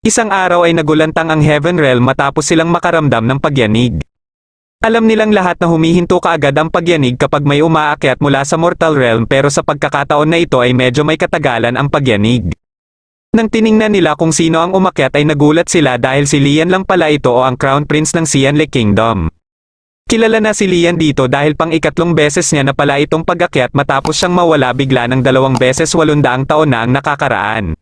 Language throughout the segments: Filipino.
Isang araw ay nagulantang ang Heaven Realm matapos silang makaramdam ng pagyanig. Alam nilang lahat na humihinto kaagad ang pagyanig kapag may umaakyat mula sa Mortal Realm, pero sa pagkakataon na ito ay medyo may katagalan ang pagyanig. Nang tiningnan nila kung sino ang umakyat ay nagulat sila dahil si Lian lang pala ito o ang Crown Prince ng Xianle Kingdom. Kilala na si Lian dito dahil pang-ikatlong beses niya na pala itong pag-akyat matapos siyang mawala bigla ng 2 beses 800 taon na ang nakakaraan.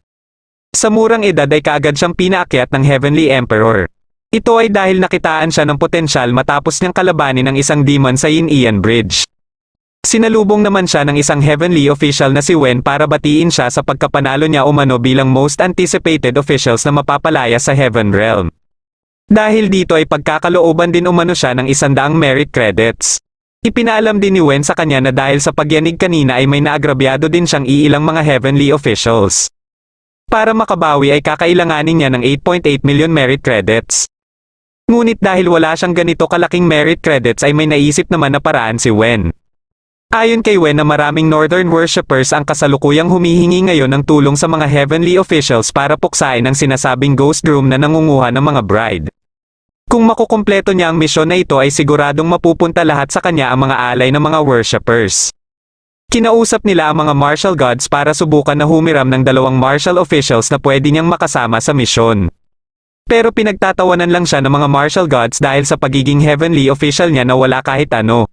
Sa murang edad ay kaagad siyang pinaakyat ng Heavenly Emperor. Ito ay dahil nakitaan siya ng potensyal matapos niyang kalabanin ang isang demon sa Yin Ian Bridge. Sinalubong naman siya ng isang heavenly official na si Wen para batiin siya sa pagkapanalo niya umano bilang most anticipated officials na mapapalaya sa Heaven Realm. Dahil dito ay pagkakalooban din umano siya ng 100 merit credits. Ipinaalam din ni Wen sa kanya na dahil sa pagyanig kanina ay may naagrabyado din siyang iilang mga heavenly officials. Para makabawi ay kakailanganin niya ng 8.8 million merit credits. Ngunit dahil wala siyang ganito kalaking merit credits ay may naisip naman na paraan si Wen. Ayon kay Wen na maraming Northern worshippers ang kasalukuyang humihingi ngayon ng tulong sa mga heavenly officials para puksain ang sinasabing ghost room na nangunguha ng mga bride. Kung makukumpleto niya ang misyon na ito ay siguradong mapupunta lahat sa kanya ang mga alay ng mga worshippers. Kinausap nila ang mga martial gods para subukan na humiram ng 2 martial officials na pwede niyang makasama sa misyon. Pero pinagtatawanan lang siya ng mga martial gods dahil sa pagiging heavenly official niya na wala kahit ano.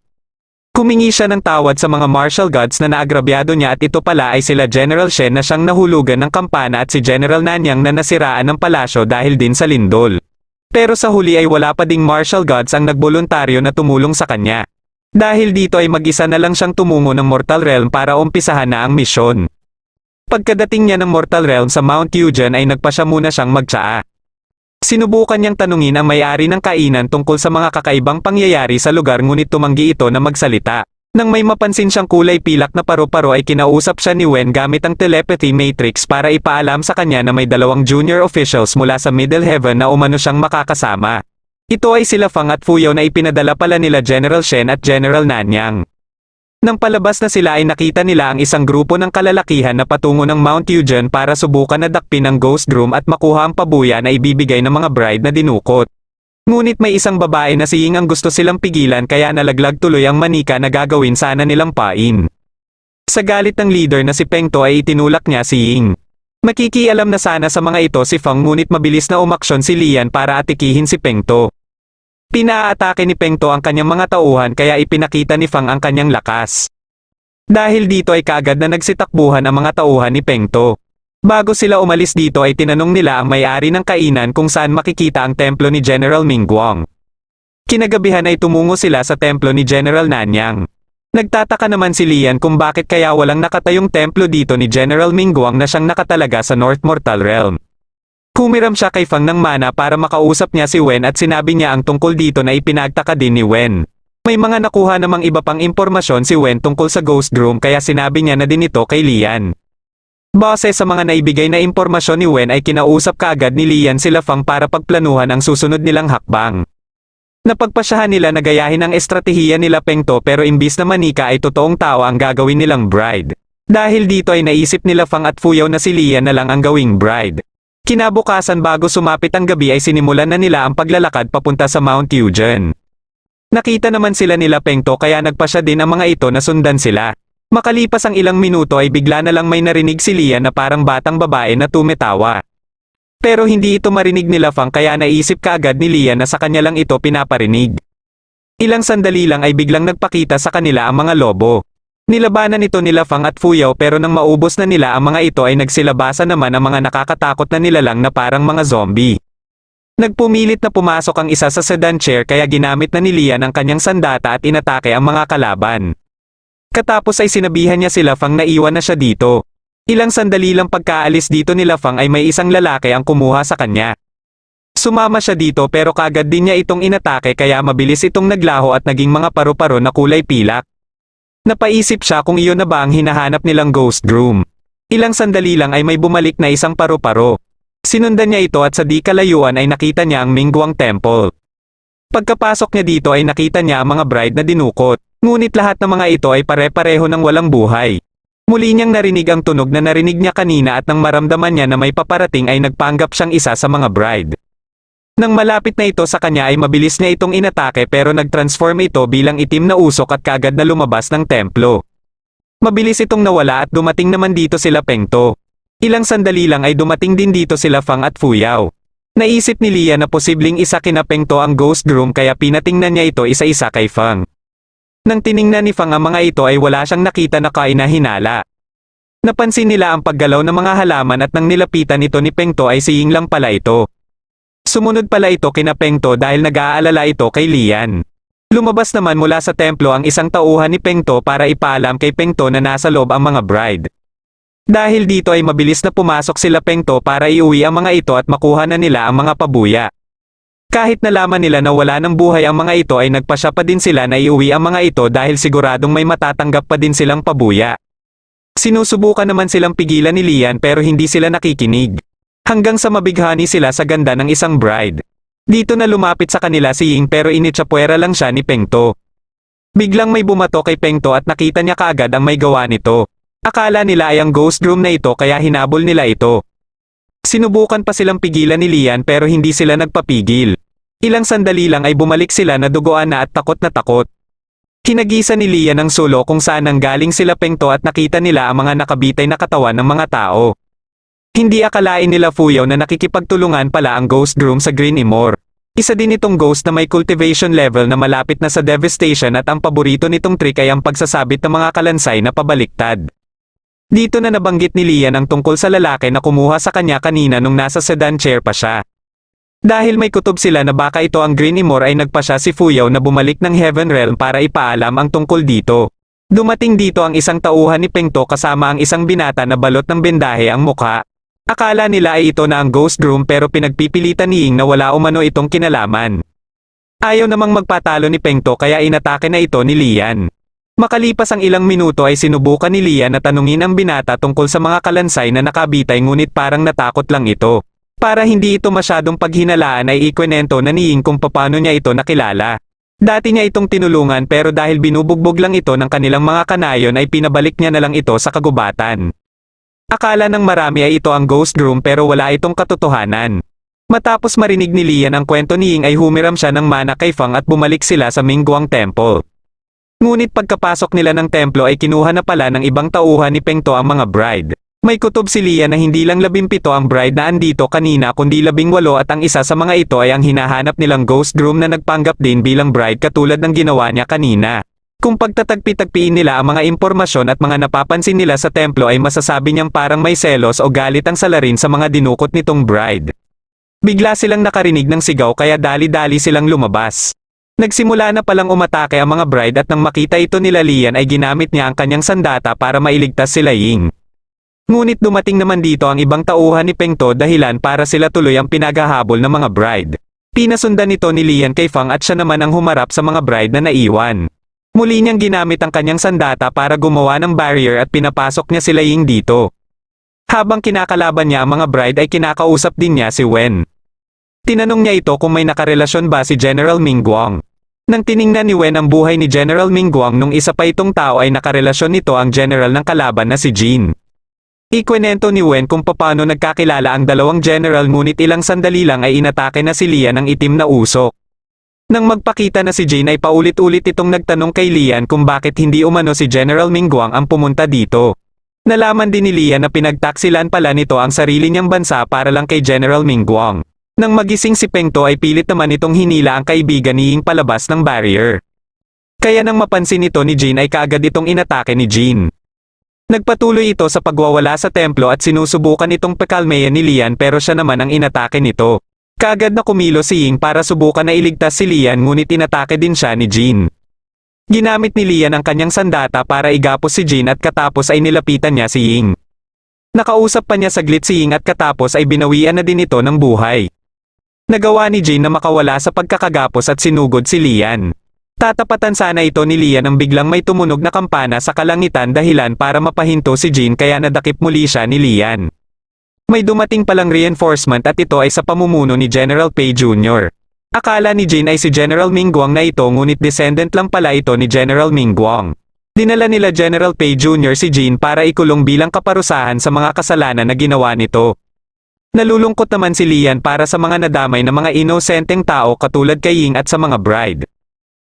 Kumingi siya ng tawad sa mga martial gods na naagrabyado niya at ito pala ay sila General Shen na siyang nahulugan ng kampana at si General Nanyang na nasiraan ng palasyo dahil din sa lindol. Pero sa huli ay wala pa ding martial gods ang nagboluntaryo na tumulong sa kanya. Dahil dito ay mag-isa na lang siyang tumungo ng Mortal Realm para umpisahan na ang misyon. Pagkadating niya ng Mortal Realm sa Mount Yugen ay nagpa siya muna siyang magtsaa. Sinubukan niyang tanungin ang may-ari ng kainan tungkol sa mga kakaibang pangyayari sa lugar ngunit tumanggi ito na magsalita. Nang may mapansin siyang kulay pilak na paru-paro ay kinausap siya ni Wen gamit ang telepathy matrix para ipaalam sa kanya na may 2 junior officials mula sa Middle Heaven na umano siyang makakasama. Ito ay sila Fang at Fuyao na ipinadala pala nila General Shen at General Nanyang. Nang palabas na sila ay nakita nila ang isang grupo ng kalalakihan na patungo ng Mount Yugen para subukan na dakpin ang ghost room at makuha ang pabuya na ibibigay ng mga bride na dinukot. Ngunit may isang babae na si Ying ang gusto silang pigilan kaya nalaglag tuloy ang manika na gagawin sana nilang pain. Sa galit ng leader na si Peng To ay itinulak niya si Ying. Makikialam na sana sa mga ito si Fang ngunit mabilis na umaksyon si Lian para atikihin si Peng To. Pinaatake ni Peng To ang kanyang mga tauhan kaya ipinakita ni Fang ang kanyang lakas. Dahil dito ay kaagad na nagsitakbuhan ang mga tauhan ni Peng To. Bago sila umalis dito ay tinanong nila ang may-ari ng kainan kung saan makikita ang templo ni General Mingguang. Kinagabihan ay tumungo sila sa templo ni General Nanyang. Nagtataka naman si Lian kung bakit kaya walang nakatayong templo dito ni General Mingguang na siyang nakatalaga sa North Mortal Realm. Humiram siya kay Fang ng mana para makausap niya si Wen at sinabi niya ang tungkol dito na ipinagtaka din ni Wen. May mga nakuha namang iba pang impormasyon si Wen tungkol sa ghost room kaya sinabi niya na din ito kay Lian. Base sa mga naibigay na impormasyon ni Wen ay kinausap kaagad ni Lian sila Fang para pagplanuhan ang susunod nilang hakbang. Napagpasyahan nila na gayahin ang estratehiya nila Peng To pero imbis na manika ay totoong tao ang gagawin nilang bride. Dahil dito ay naisip nila Fang at Fuyao na si Lian na lang ang gawing bride. Kinabukasan bago sumapit ang gabi ay sinimulan na nila ang paglalakad papunta sa Mount Yugen. Nakita naman sila nila Peng To kaya nagpasya din ang mga ito na sundan sila. Makalipas ang ilang minuto ay bigla na lang may narinig si Lian na parang batang babae na tumetawa. Pero hindi ito marinig nila Fang kaya naisip kaagad ni Lian na sa kanya lang ito pinaparinig. Ilang sandali lang ay biglang nagpakita sa kanila ang mga lobo. Nilabanan ito nila Fang at Fuyao pero nang maubos na nila ang mga ito ay nagsilabasan naman ang mga nakakatakot na nilalang na parang mga zombie. Nagpumilit na pumasok ang isa sa sedan chair kaya ginamit na ni Lian ang kanyang sandata at inatake ang mga kalaban. Katapos ay sinabihan niya sila Fang na iwan na siya dito. Ilang sandali lang pagkaalis dito nila Fang ay may isang lalaki ang kumuha sa kanya. Sumama siya dito pero kaagad din niya itong inatake kaya mabilis itong naglaho at naging mga paru-paro na kulay pilak. Napaisip siya kung iyon na ba ang hinahanap nilang ghost room. Ilang sandali lang ay may bumalik na isang paru-paro. Sinundan niya ito at sa di kalayuan ay nakita niya ang Mingguang Temple. Pagkapasok niya dito ay nakita niya ang mga bride na dinukot. Ngunit lahat ng mga ito ay pare-pareho ng walang buhay. Muli niyang narinig ang tunog na narinig niya kanina at nang maramdaman niya na may paparating ay nagpanggap siyang isa sa mga bride. Nang malapit na ito sa kanya ay mabilis niya itong inatake pero nag-transform ito bilang itim na usok at kaagad na lumabas ng templo. Mabilis itong nawala at dumating naman dito sila Pengto. Ilang sandali lang ay dumating din dito sila Fang at Fuyao. Naisip ni Lia na posibleng isa kina Pengto ang ghost groom kaya pinatingnan niya ito isa-isa kay Fang. Nang tiningnan ni Fang ang mga ito ay wala siyang nakita na kainahinala. Napansin nila ang paggalaw ng mga halaman at nang nilapitan ito ni Pengto ay si Ying lang pala ito. Sumunod pala ito kina Pengto dahil nag-aalala ito kay Lian. Lumabas naman mula sa templo ang isang tauhan ni Pengto para ipaalam kay Pengto na nasa loob ang mga bride. Dahil dito ay mabilis na pumasok sila Pengto para iuwi ang mga ito at makuha na nila ang mga pabuya. Kahit nalaman nila na wala ng buhay ang mga ito ay nagpasya pa din sila na iuwi ang mga ito dahil siguradong may matatanggap pa din silang pabuya. Sinusubukan naman silang pigilan ni Lian pero hindi sila nakikinig. Hanggang sa mabighani sila sa ganda ng isang bride. Dito na lumapit sa kanila si Ying pero initsapwera lang siya ni Pengto. Biglang may bumato kay Pengto at nakita niya kaagad ang may gawa nito. Akala nila ay ang ghost groom na ito kaya hinabol nila ito. Sinubukan pa silang pigilan ni Lian pero hindi sila nagpapigil. Ilang sandali lang ay bumalik sila na duguan na at takot na takot. Kinagisa ni Lian ang sulo kung saan nanggaling sila Pengto at nakita nila ang mga nakabitay na katawan ng mga tao. Hindi akalain nila Fuyao na nakikipagtulungan pala ang ghost groom sa Green Imor. Isa din itong ghost na may cultivation level na malapit na sa devastation at ang paborito nitong trick ay ang pagsasabit ng mga kalansay na pabaliktad. Dito na nabanggit ni Lian ang tungkol sa lalaki na kumuha sa kanya kanina nung nasa sedan chair pa siya. Dahil may kutob sila na baka ito ang Green Imor ay nagpasya si Fuyao na bumalik ng Heaven Realm para ipaalam ang tungkol dito. Dumating dito ang isang tauhan ni Pengto kasama ang isang binata na balot ng bendahe ang mukha. Akala nila ay ito na ang ghost groom pero pinagpipilitan ni Ying na wala umano itong kinalaman. Ayaw namang magpatalo ni Pengto kaya inatake na ito ni Lian. Makalipas ang ilang minuto ay sinubukan ni Lian na tanungin ang binata tungkol sa mga kalansay na nakabitay ngunit parang natakot lang ito. Para hindi ito masyadong paghinalaan ay ikwenento na ni Ying kung paano niya ito nakilala. Dati niya itong tinulungan pero dahil binubugbog lang ito ng kanilang mga kanayon ay pinabalik niya na lang ito sa kagubatan. Akala ng marami ay ito ang ghost groom pero wala itong katotohanan. Matapos marinig ni Lian ang kwento ni Ying ay humiram siya ng mana kay Fang at bumalik sila sa Mingguang Temple. Ngunit pagkapasok nila ng templo ay kinuha na pala ng ibang tauhan ni Pengto ang mga bride. May kutob si Lian na hindi lang 17 ang bride na andito kanina kundi 18 at ang isa sa mga ito ay ang hinahanap nilang ghost groom na nagpanggap din bilang bride katulad ng ginawa niya kanina. Kung pagtatagpi-tagpiin nila ang mga impormasyon at mga napapansin nila sa templo ay masasabi niyang parang may selos o galit ang salarin sa mga dinukot nitong bride. Bigla silang nakarinig ng sigaw kaya dali-dali silang lumabas. Nagsimula na palang umatake ang mga bride at nang makita ito nila Lian ay ginamit niya ang kanyang sandata para mailigtas sila Ying. Ngunit dumating naman dito ang ibang tauhan ni Pengto dahilan para sila tuloy ang pinaghahabol ng mga bride. Pinasundan nito ni Lian kay Fang at siya naman ang humarap sa mga bride na naiwan. Muli niyang ginamit ang kanyang sandata para gumawa ng barrier at pinapasok niya sila Ying dito. Habang kinakalaban niya ang mga bride ay kinakausap din niya si Wen. Tinanong niya ito kung may nakarelasyon ba si General Mingguang. Nang tiningnan ni Wen ang buhay ni General Mingguang nung isa pa itong tao ay nakarelasyon nito ang general ng kalaban na si Jin. Ikwenento ni Wen kung paano nagkakilala ang dalawang general ngunit ilang sandali lang ay inatake na si Lian ng itim na usok. Nang magpakita na si Jin ay paulit-ulit itong nagtanong kay Lian kung bakit hindi umano si General Mingguang ang pumunta dito. Nalaman din ni Lian na pinagtaksilan pala nito ang sarili niyang bansa para lang kay General Mingguang. Nang magising si Pengto ay pilit naman itong hinila ang kaibigan ni Ying palabas ng barrier. Kaya nang mapansin ito ni Jin ay kaagad itong inatake ni Jin. Nagpatuloy ito sa pagwawala sa templo at sinusubukan itong pekalmeyan ni Lian pero siya naman ang inatake nito. Kaagad na kumilo si Ying para subukan na iligtas si Lian ngunit inatake din siya ni Jin. Ginamit ni Lian ang kanyang sandata para igapos si Jin at katapos ay nilapitan niya si Ying. Nakausap pa niya saglit si Ying at katapos ay binawian na din ito ng buhay. Nagawa ni Jin na makawala sa pagkakagapos at sinugod si Lian. Tatapatan sana ito ni Lian ang biglang may tumunog na kampana sa kalangitan dahilan para mapahinto si Jin kaya nadakip muli siya ni Lian. May dumating palang reinforcement at ito ay sa pamumuno ni General Pei Jr. Akala ni Jin ay si General Mingguang na ito ngunit descendant lang pala ito ni General Mingguang. Dinala nila General Pei Jr. si Jean para ikulong bilang kaparusahan sa mga kasalanan na ginawa nito. Nalulungkot naman si Lian para sa mga nadamay na mga inosenteng tao katulad kay Ying at sa mga bride.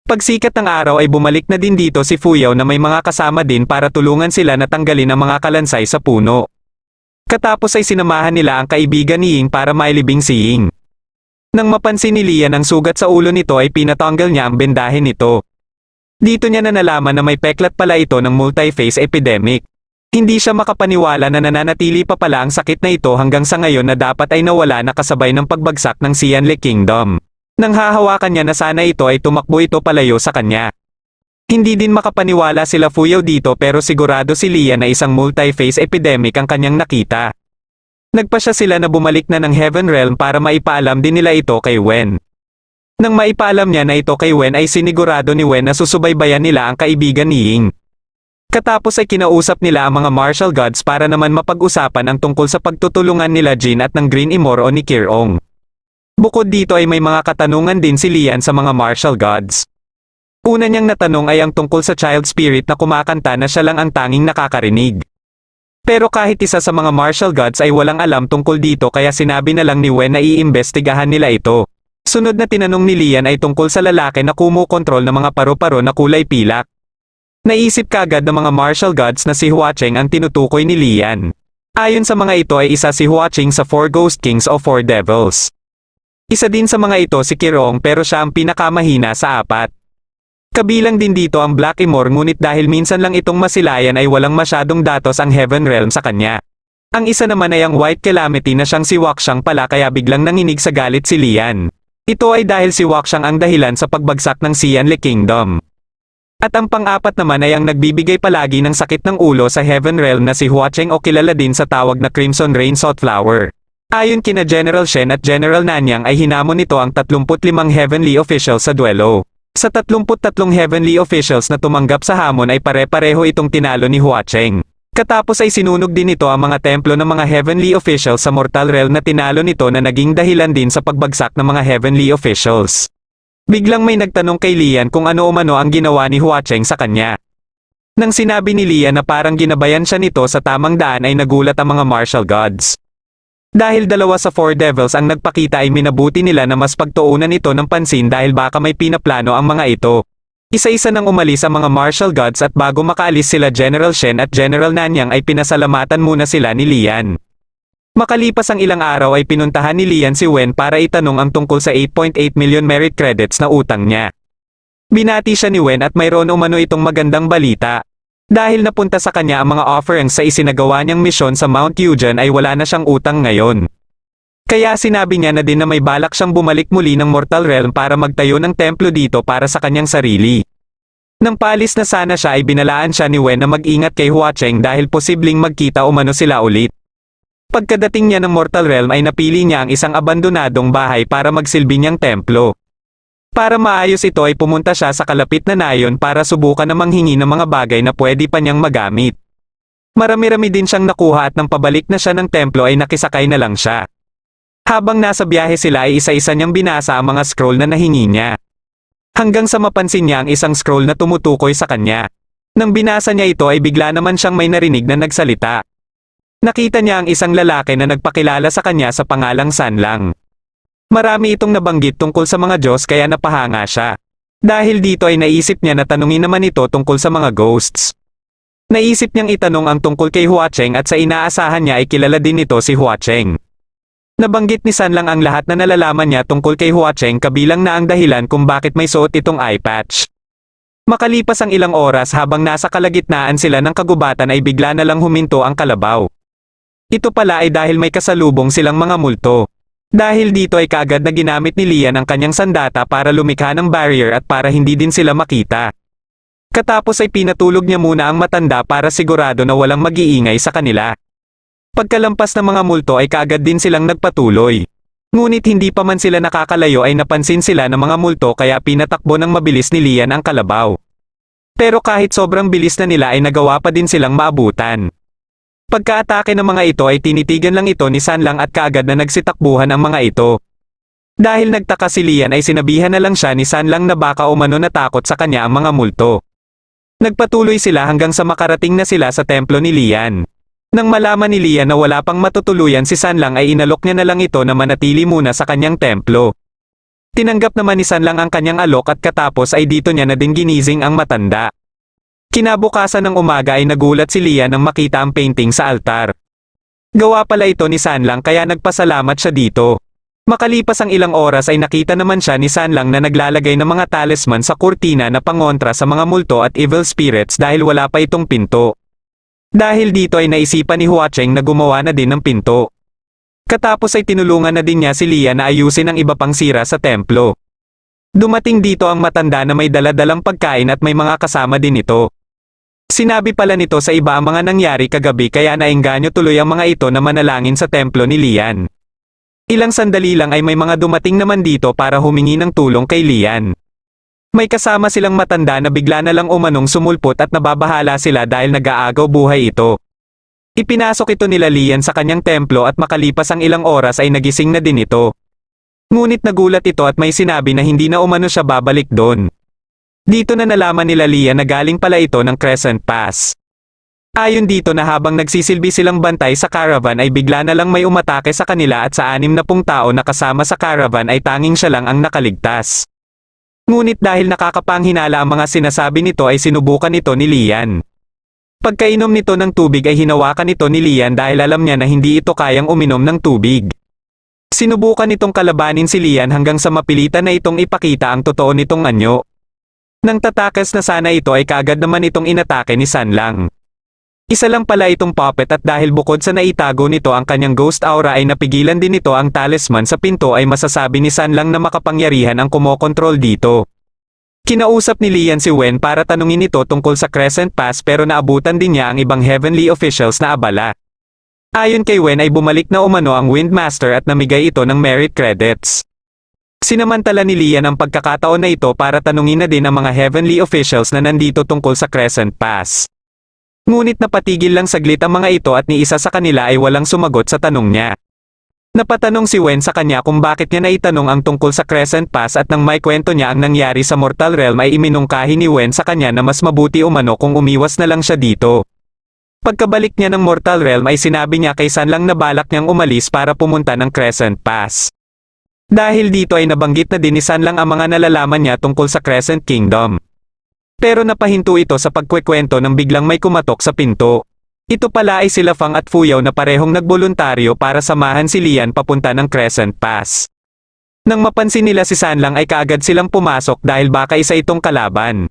Pagsikat ng araw ay bumalik na din dito si Fuyao na may mga kasama din para tulungan sila na tanggalin ang mga kalansay sa puno. Katapos ay sinamahan nila ang kaibigan ni Ying para mailibing si Ying. Nang mapansin ni Lian ang sugat sa ulo nito ay pinatanggal niya ang bendahe nito. Dito niya na nalaman na may peklat pala ito ng multi-phase epidemic. Hindi siya makapaniwala na nananatili pa pala ang sakit na ito hanggang sa ngayon na dapat ay nawala na kasabay ng pagbagsak ng Xianle Kingdom. Nang hahawakan niya na sana ito ay tumakbo ito palayo sa kanya. Hindi din makapaniwala sila Fuyao dito pero sigurado si Lian na isang multi-phase epidemic ang kanyang nakita. Nagpasya sila na bumalik na ng Heaven Realm para maipaalam din nila ito kay Wen. Nang maipaalam niya na ito kay Wen ay sinigurado ni Wen na susubaybayan nila ang kaibigan ni Ying. Katapos ay kinausap nila ang mga martial gods para naman mapag-usapan ang tungkol sa pagtutulungan nila Jin at ng Green Imor o ni Kirong. Bukod dito ay may mga katanungan din si Lian sa mga martial gods. Una niyang natanong ay ang tungkol sa child spirit na kumakanta na siya lang ang tanging nakakarinig. Pero kahit isa sa mga martial gods ay walang alam tungkol dito kaya sinabi na lang ni Wen na iimbestigahan nila ito. Sunod na tinanong ni Lian ay tungkol sa lalaki na kumukontrol ng mga paru-paro na kulay pilak. Naisip kaagad ng mga martial gods na si Huacheng ang tinutukoy ni Lian. Ayon sa mga ito ay isa si Huacheng sa 4 Ghost Kings o 4 Devils. Isa din sa mga ito si Kirong pero siya ang pinakamahina sa 4. Kabilang din dito ang Black Imor ngunit dahil minsan lang itong masilayan ay walang masyadong datos ang Heaven Realm sa kanya. Ang isa naman ay ang White Calamity na siyang si Huaxiang pala kaya biglang nanginig sa galit si Lian. Ito ay dahil si Huaxiang ang dahilan sa pagbagsak ng Xianle Kingdom. At ang pang-apat naman ay ang nagbibigay palagi ng sakit ng ulo sa Heaven Realm na si Huacheng o kilala din sa tawag na Crimson Rain Saltflower. Ayon kina General Shen at General Nanyang ay hinamon nito ang 35 heavenly officials sa duelo. Sa 33 heavenly officials na tumanggap sa hamon ay pare-pareho itong tinalo ni Huacheng. Katapos ay sinunog din ito ang mga templo ng mga heavenly officials sa Mortal Realm na tinalo nito na naging dahilan din sa pagbagsak ng mga heavenly officials. Biglang may nagtanong kay Lian kung ano umano ang ginawa ni Huacheng sa kanya. Nang sinabi ni Lian na parang ginabayan siya nito sa tamang daan ay nagulat ang mga martial gods. Dahil dalawa sa 4 devils ang nagpakita ay minabuti nila na mas pagtuunan ito ng pansin dahil baka may pinaplano ang mga ito. Isa-isa nang umalis ang mga martial gods at bago makaalis sila General Shen at General Nanyang ay pinasalamatan muna sila ni Lian. Makalipas ang ilang araw ay pinuntahan ni Lian si Wen para itanong ang tungkol sa 8.8 million merit credits na utang niya. Binati siya ni Wen at mayroon umano itong magandang balita. Dahil napunta sa kanya ang mga offerings sa isinagawa niyang misyon sa Mount Yujian ay wala na siyang utang ngayon. Kaya sinabi niya na din na may balak siyang bumalik muli ng Mortal Realm para magtayo ng templo dito para sa kanyang sarili. Nang paalis na sana siya ay binalaan siya ni Wen na mag-ingat kay Huacheng dahil posibleng magkita umano sila ulit. Pagkadating niya ng Mortal Realm ay napili niya ang isang abandonadong bahay para magsilbi niyang templo. Para maayos ito ay pumunta siya sa kalapit na nayon para subukan na manghingi ng mga bagay na pwede pa niyang magamit. Marami-rami din siyang nakuha at nang pabalik na siya ng templo ay nakisakay na lang siya. Habang nasa biyahe sila ay isa-isa niyang binasa ang mga scroll na nahingi niya. Hanggang sa mapansin niya ang isang scroll na tumutukoy sa kanya. Nang binasa niya ito ay bigla naman siyang may narinig na nagsalita. Nakita niya ang isang lalaki na nagpakilala sa kanya sa pangalang Sanlang. Marami itong nabanggit tungkol sa mga Diyos kaya napahanga siya. Dahil dito ay naisip niya na tanungin naman ito tungkol sa mga ghosts. Naisip niyang itanong ang tungkol kay Huacheng at sa inaasahan niya ay kilala din ito si Huacheng. Nabanggit ni Sanlang ang lahat na nalalaman niya tungkol kay Huacheng kabilang na ang dahilan kung bakit may suot itong eye patch. Makalipas ang ilang oras habang nasa kalagitnaan sila ng kagubatan ay bigla na lang huminto ang kalabaw. Ito pala ay dahil may kasalubong silang mga multo. Dahil dito ay kaagad na ginamit ni Lian ang kanyang sandata para lumikha ng barrier at para hindi din sila makita. Katapos ay pinatulog niya muna ang matanda para sigurado na walang mag-iingay sa kanila. Pagkalampas ng mga multo ay kaagad din silang nagpatuloy. Ngunit hindi pa man sila nakakalayo ay napansin sila ng mga multo kaya pinatakbo ng mabilis ni Lian ang kalabaw. Pero kahit sobrang bilis na nila ay nagawa pa din silang maabutan. Pagkaatake ng mga ito ay tinitigan lang ito ni Sanlang at kaagad na nagsitakbuhan ang mga ito. Dahil nagtaka si Lian ay sinabihan na lang siya ni Sanlang na baka umano natakot sa kanya ang mga multo. Nagpatuloy sila hanggang sa makarating na sila sa templo ni Lian. Nang malaman ni Lian na wala pang matutuluyan si Sanlang ay inalok niya na lang ito na manatili muna sa kanyang templo. Tinanggap naman ni Sanlang ang kanyang alok at katapos ay dito niya na din ginising ang matanda. Kinabukasan ng umaga ay nagulat si Lian nang makita ang painting sa altar. Gawa pala ito ni Sanlang kaya nagpasalamat siya dito. Makalipas ang ilang oras ay nakita naman siya ni Sanlang na naglalagay ng mga talisman sa kurtina na pangontra sa mga multo at evil spirits dahil wala pa itong pinto. Dahil dito ay naisipan ni Huacheng na gumawa na din ng pinto. Katapos ay tinulungan na din niya si Lian na ayusin ang iba pang sira sa templo. Dumating dito ang matanda na may dala-dalang pagkain at may mga kasama din ito. Sinabi pala nito sa iba ang mga nangyari kagabi kaya naengganyo tuloy ang mga ito na manalangin sa templo ni Lian. Ilang sandali lang ay may mga dumating naman dito para humingi ng tulong kay Lian. May kasama silang matanda na bigla na lang umanong sumulpot at nababahala sila dahil nag-aagaw buhay ito. Ipinasok ito nila Lian sa kanyang templo at makalipas ang ilang oras ay nagising na din ito. Ngunit nagulat ito at may sinabi na hindi na umano siya babalik doon. Dito na nalaman nila Lian na galing pala ito ng Crescent Pass. Ayon dito na habang nagsisilbi silang bantay sa caravan ay bigla na lang may umatake sa kanila at sa 60 tao na kasama sa caravan ay tanging siya lang ang nakaligtas. Ngunit dahil nakakapanghinala ang mga sinasabi nito ay sinubukan ito ni Lian. Pagkainom nito ng tubig ay hinawakan ito ni Lian dahil alam niya na hindi ito kayang uminom ng tubig. Sinubukan nitong kalabanin si Lian hanggang sa mapilitan na itong ipakita ang totoo nitong anyo. Nang tatakas na sana ito ay kaagad naman itong inatake ni Sanlang. Isa lang pala itong puppet at dahil bukod sa naitago nito ang kanyang ghost aura ay napigilan din nito ang talisman sa pinto ay masasabi ni Sanlang na makapangyarihan ang kumokontrol dito. Kinausap ni Lian si Wen para tanungin ito tungkol sa Crescent Pass pero naabutan din niya ang ibang heavenly officials na abala. Ayon kay Wen ay bumalik na umano ang Windmaster at namigay ito ng merit credits. Sinamantala ni Lian ang pagkakataon na ito para tanungin na din ang mga heavenly officials na nandito tungkol sa Crescent Pass. Ngunit napatigil lang saglit ang mga ito at ni isa sa kanila ay walang sumagot sa tanong niya. Napatanong si Wen sa kanya kung bakit niya naitanong ang tungkol sa Crescent Pass at nang may kwento niya ang nangyari sa Mortal Realm ay iminungkahi ni Wen sa kanya na mas mabuti umano kung umiwas na lang siya dito. Pagkabalik niya ng Mortal Realm ay sinabi niya kay Sanlang na balak niyang umalis para pumunta ng Crescent Pass. Dahil dito ay nabanggit na din ni Sanlang ang mga nalalaman niya tungkol sa Crescent Kingdom. Pero napahinto ito sa pagkwekwento nang biglang may kumatok sa pinto. Ito pala ay sila Fang at Fuyaw na parehong nagboluntaryo para samahan si Lian papunta ng Crescent Pass. Nang mapansin nila si Sanlang ay kaagad silang pumasok dahil baka isa itong kalaban.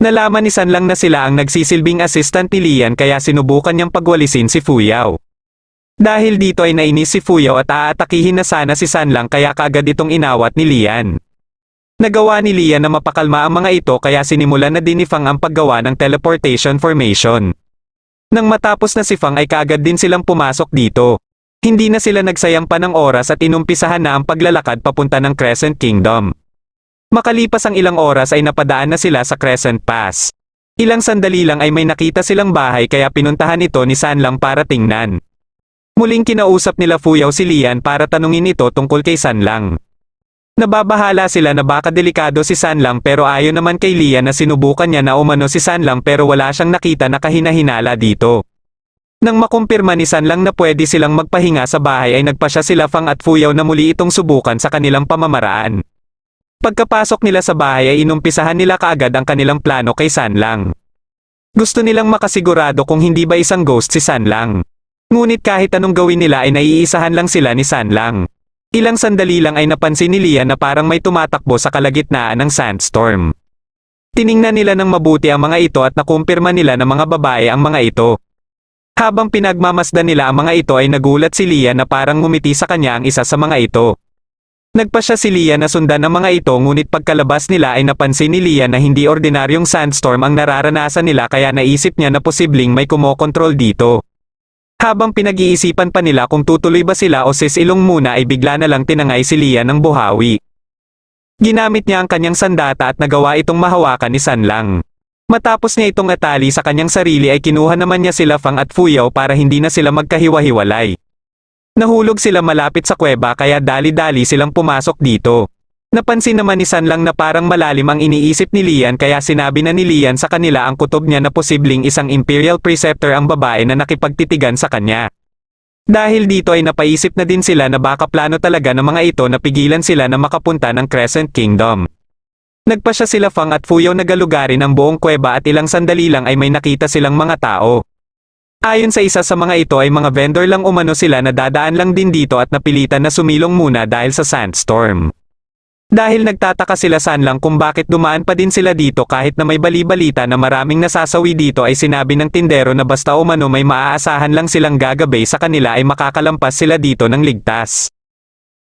Nalaman ni Sanlang na sila ang nagsisilbing assistant ni Lian kaya sinubukan niyang pagwalisin si Fuyaw. Dahil dito ay nainis si Fuyaw at aatakihin na sana si Sanlang kaya kaagad itong inawat ni Lian. Nagawa ni Lian na mapakalma ang mga ito kaya sinimulan na din ni Fang ang paggawa ng teleportation formation. Nang matapos na si Fang ay kaagad din silang pumasok dito. Hindi na sila nagsayang pa ng oras at inumpisahan na ang paglalakad papunta ng Crescent Kingdom. Makalipas ang ilang oras ay napadaan na sila sa Crescent Pass. Ilang sandali lang ay may nakita silang bahay kaya pinuntahan ito ni Sanlang para tingnan. Muling kinausap nila Fuyaw si Lian para tanungin ito tungkol kay Sanlang. Nababahala sila na baka delikado si Sanlang pero ayon naman kay Lian na sinubukan niya na umano si Sanlang pero wala siyang nakita na kahina-hinala dito. Nang makumpirma ni Sanlang na pwede silang magpahinga sa bahay ay nagpasya sila Fang at Fuyaw na muli itong subukan sa kanilang pamamaraan. Pagkapasok nila sa bahay ay inumpisahan nila kaagad ang kanilang plano kay Sanlang. Gusto nilang makasigurado kung hindi ba isang ghost si Sanlang. Ngunit kahit anong gawin nila ay naiisahan lang sila ni Sanlang. Ilang sandali lang ay napansin ni Lian na parang may tumatakbo sa kalagitnaan ng sandstorm. Tiningnan nila ng mabuti ang mga ito at nakumpirma nila na mga babae ang mga ito. Habang pinagmamasdan nila ang mga ito ay nagulat si Lian na parang ngumiti sa kanya ang isa sa mga ito. Nagpasya si Lian na sundan ang mga ito ngunit pagkalabas nila ay napansin ni Lian na hindi ordinaryong sandstorm ang nararanasan nila kaya naisip niya na posibleng may kumokontrol dito. Habang pinag-iisipan pa nila kung tutuloy ba sila o sisilong muna ay bigla na lang tinangay si Lian ng buhawi. Ginamit niya ang kanyang sandata at nagawa itong mahawakan ni Sanlang. Matapos niya itong atali sa kanyang sarili ay kinuha naman niya sila Fang at Fuyaw para hindi na sila magkahiwa-hiwalay. Nahulog sila malapit sa kuweba kaya dali-dali silang pumasok dito. Napansin naman ni San lang na parang malalim ang iniisip ni Lian kaya sinabi na ni Lian sa kanila ang kutob niya na posibleng isang Imperial Preceptor ang babae na nakipagtitigan sa kanya. Dahil dito ay napaisip na din sila na baka plano talaga ng mga ito na pigilan sila na makapunta ng Crescent Kingdom. Nagpasya sila Fang at Fuyaw na galugarin ang buong kuweba at ilang sandali lang ay may nakita silang mga tao. Ayon sa isa sa mga ito ay mga vendor lang umano sila na dadaan lang din dito at napilitan na sumilong muna dahil sa sandstorm. Dahil nagtataka sila San lang kung bakit dumaan pa din sila dito kahit na may bali-balita na maraming nasasawi dito ay sinabi ng tindero na basta umano may maaasahan lang silang gagabay sa kanila ay makakalampas sila dito ng ligtas.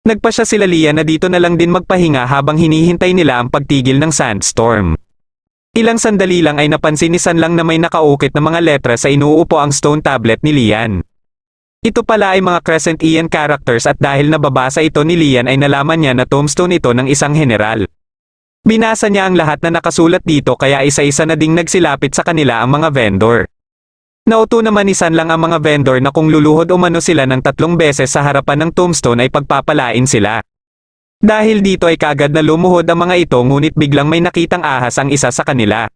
Nagpasya sila Lian na dito na lang din magpahinga habang hinihintay nila ang pagtigil ng sandstorm. Ilang sandali lang ay napansin ni San lang na may nakaukit na mga letra sa inuupo ang stone tablet ni Lian. Ito pala ay mga Crescent Ian characters at dahil nababasa ito ni Lian ay nalaman niya na tombstone ito ng isang general. Binasa niya ang lahat na nakasulat dito kaya isa-isa na ding nagsilapit sa kanila ang mga vendor. Nauto naman ni San lang ang mga vendor na kung luluhod umano sila ng 3 beses sa harapan ng tombstone ay pagpapalain sila. Dahil dito ay kaagad na lumuhod ang mga ito ngunit biglang may nakitang ahas ang isa sa kanila.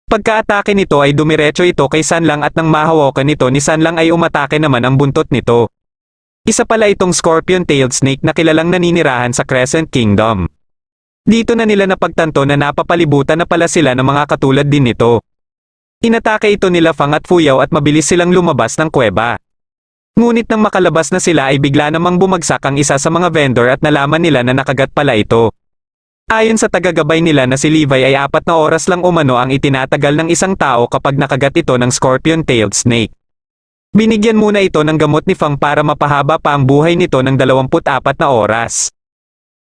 Pagka-atake nito ay dumiretso ito kay San lang at nang mahawakan nito ni San lang ay umatake naman ang buntot nito. Isa pala itong scorpion-tailed snake na kilalang naninirahan sa Crescent Kingdom. Dito na nila napagtanto na napapalibutan na pala sila ng mga katulad din nito. Inatake ito nila Fang at Fuyaw at mabilis silang lumabas ng kuweba. Ngunit nang makalabas na sila ay bigla namang bumagsak ang isa sa mga vendor at nalaman nila na nakagat pala ito. Ayon sa tagagabay nila na si Levi ay 4 na oras lang umano ang itinatagal ng isang tao kapag nakagat ito ng scorpion-tailed snake. Binigyan muna ito ng gamot ni Fang para mapahaba pa ang buhay nito ng 24 na oras.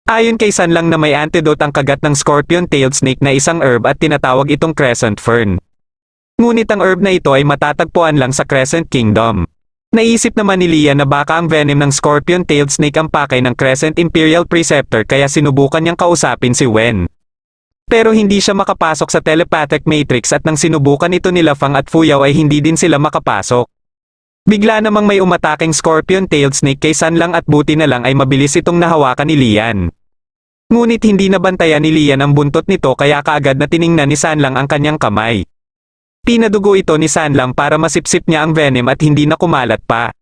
Ayon kay San lang na may antidote ang kagat ng scorpion-tailed snake na isang herb at tinatawag itong crescent fern. Ngunit ang herb na ito ay matatagpuan lang sa Crescent Kingdom. Naisip naman ni Lian na baka ang venom ng scorpion-tailed snake ang pakay ng Crescent Imperial Preceptor kaya sinubukan niyang kausapin si Wen. Pero hindi siya makapasok sa telepathic matrix at nang sinubukan ito nila Fang at Fuyaw ay hindi din sila makapasok. Bigla namang may umataking scorpion-tailed snake kay San lang at buti na lang ay mabilis itong nahawakan ni Lian. Ngunit hindi nabantayan ni Lian ang buntot nito kaya kaagad na tiningnan ni San lang ang kanyang kamay. Pinadugo ito ni San lang para masipsip niya ang venom at hindi na kumalat pa.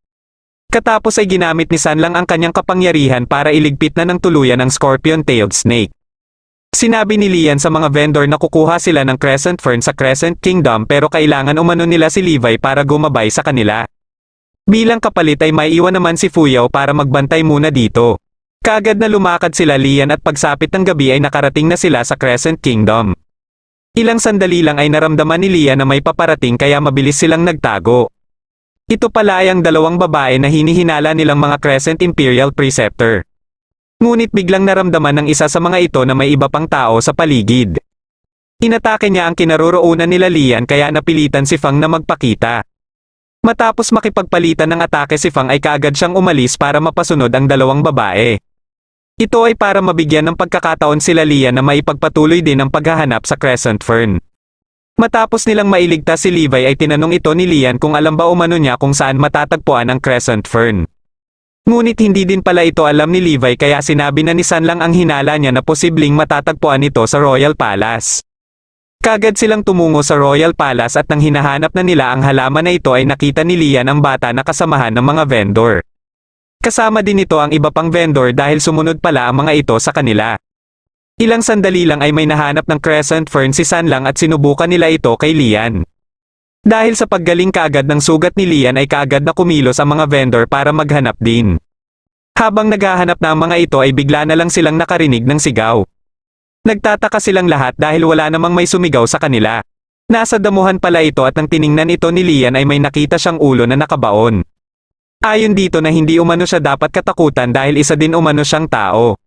Katapos ay ginamit ni San lang ang kanyang kapangyarihan para iligpit na ng tuluyan ang scorpion-tailed snake. Sinabi ni Lian sa mga vendor na kukuha sila ng crescent fern sa Crescent Kingdom pero kailangan umano nila si Levi para gumabay sa kanila. Bilang kapalit ay may iwan naman si Fuyaw para magbantay muna dito. Kaagad na lumakad sila Lian at pagsapit ng gabi ay nakarating na sila sa Crescent Kingdom. Ilang sandali lang ay naramdaman ni Lian na may paparating kaya mabilis silang nagtago. Ito pala ay ang 2 babae na hinihinala nilang mga Crescent Imperial Preceptor. Ngunit biglang naramdaman ng isa sa mga ito na may iba pang tao sa paligid. Inatake niya ang kinaroroonan nila Lian kaya napilitan si Fang na magpakita. Matapos makipagpalitan ng atake si Fang ay kaagad siyang umalis para mapasunod ang 2 babae. Ito ay para mabigyan ng pagkakataon sila Lian na maipagpatuloy din ang paghahanap sa crescent fern. Matapos nilang mailigtas si Levi ay tinanong ito ni Lian kung alam ba umano niya kung saan matatagpuan ang crescent fern. Ngunit hindi din pala ito alam ni Levi kaya sinabi na ni San lang ang hinala niya na posibleng matatagpuan ito sa Royal Palace. Kagad silang tumungo sa Royal Palace at nang hinahanap na nila ang halaman na ito ay nakita ni Lian ang bata na kasamahan ng mga vendor. Kasama din ito ang iba pang vendor dahil sumunod pala ang mga ito sa kanila. Ilang sandali lang ay may nahanap ng crescent fern si San lang at sinubukan nila ito kay Lian. Dahil sa paggaling kaagad ng sugat ni Lian ay kaagad na kumilos ang mga vendor para maghanap din. Habang naghahanap na ang mga ito ay bigla na lang silang nakarinig ng sigaw. Nagtataka silang lahat dahil wala namang may sumigaw sa kanila. Nasa damuhan pala ito at nang tiningnan ito ni Lian ay may nakita siyang ulo na nakabaon. Ayon dito na hindi umano siya dapat katakutan dahil isa din umano siyang tao.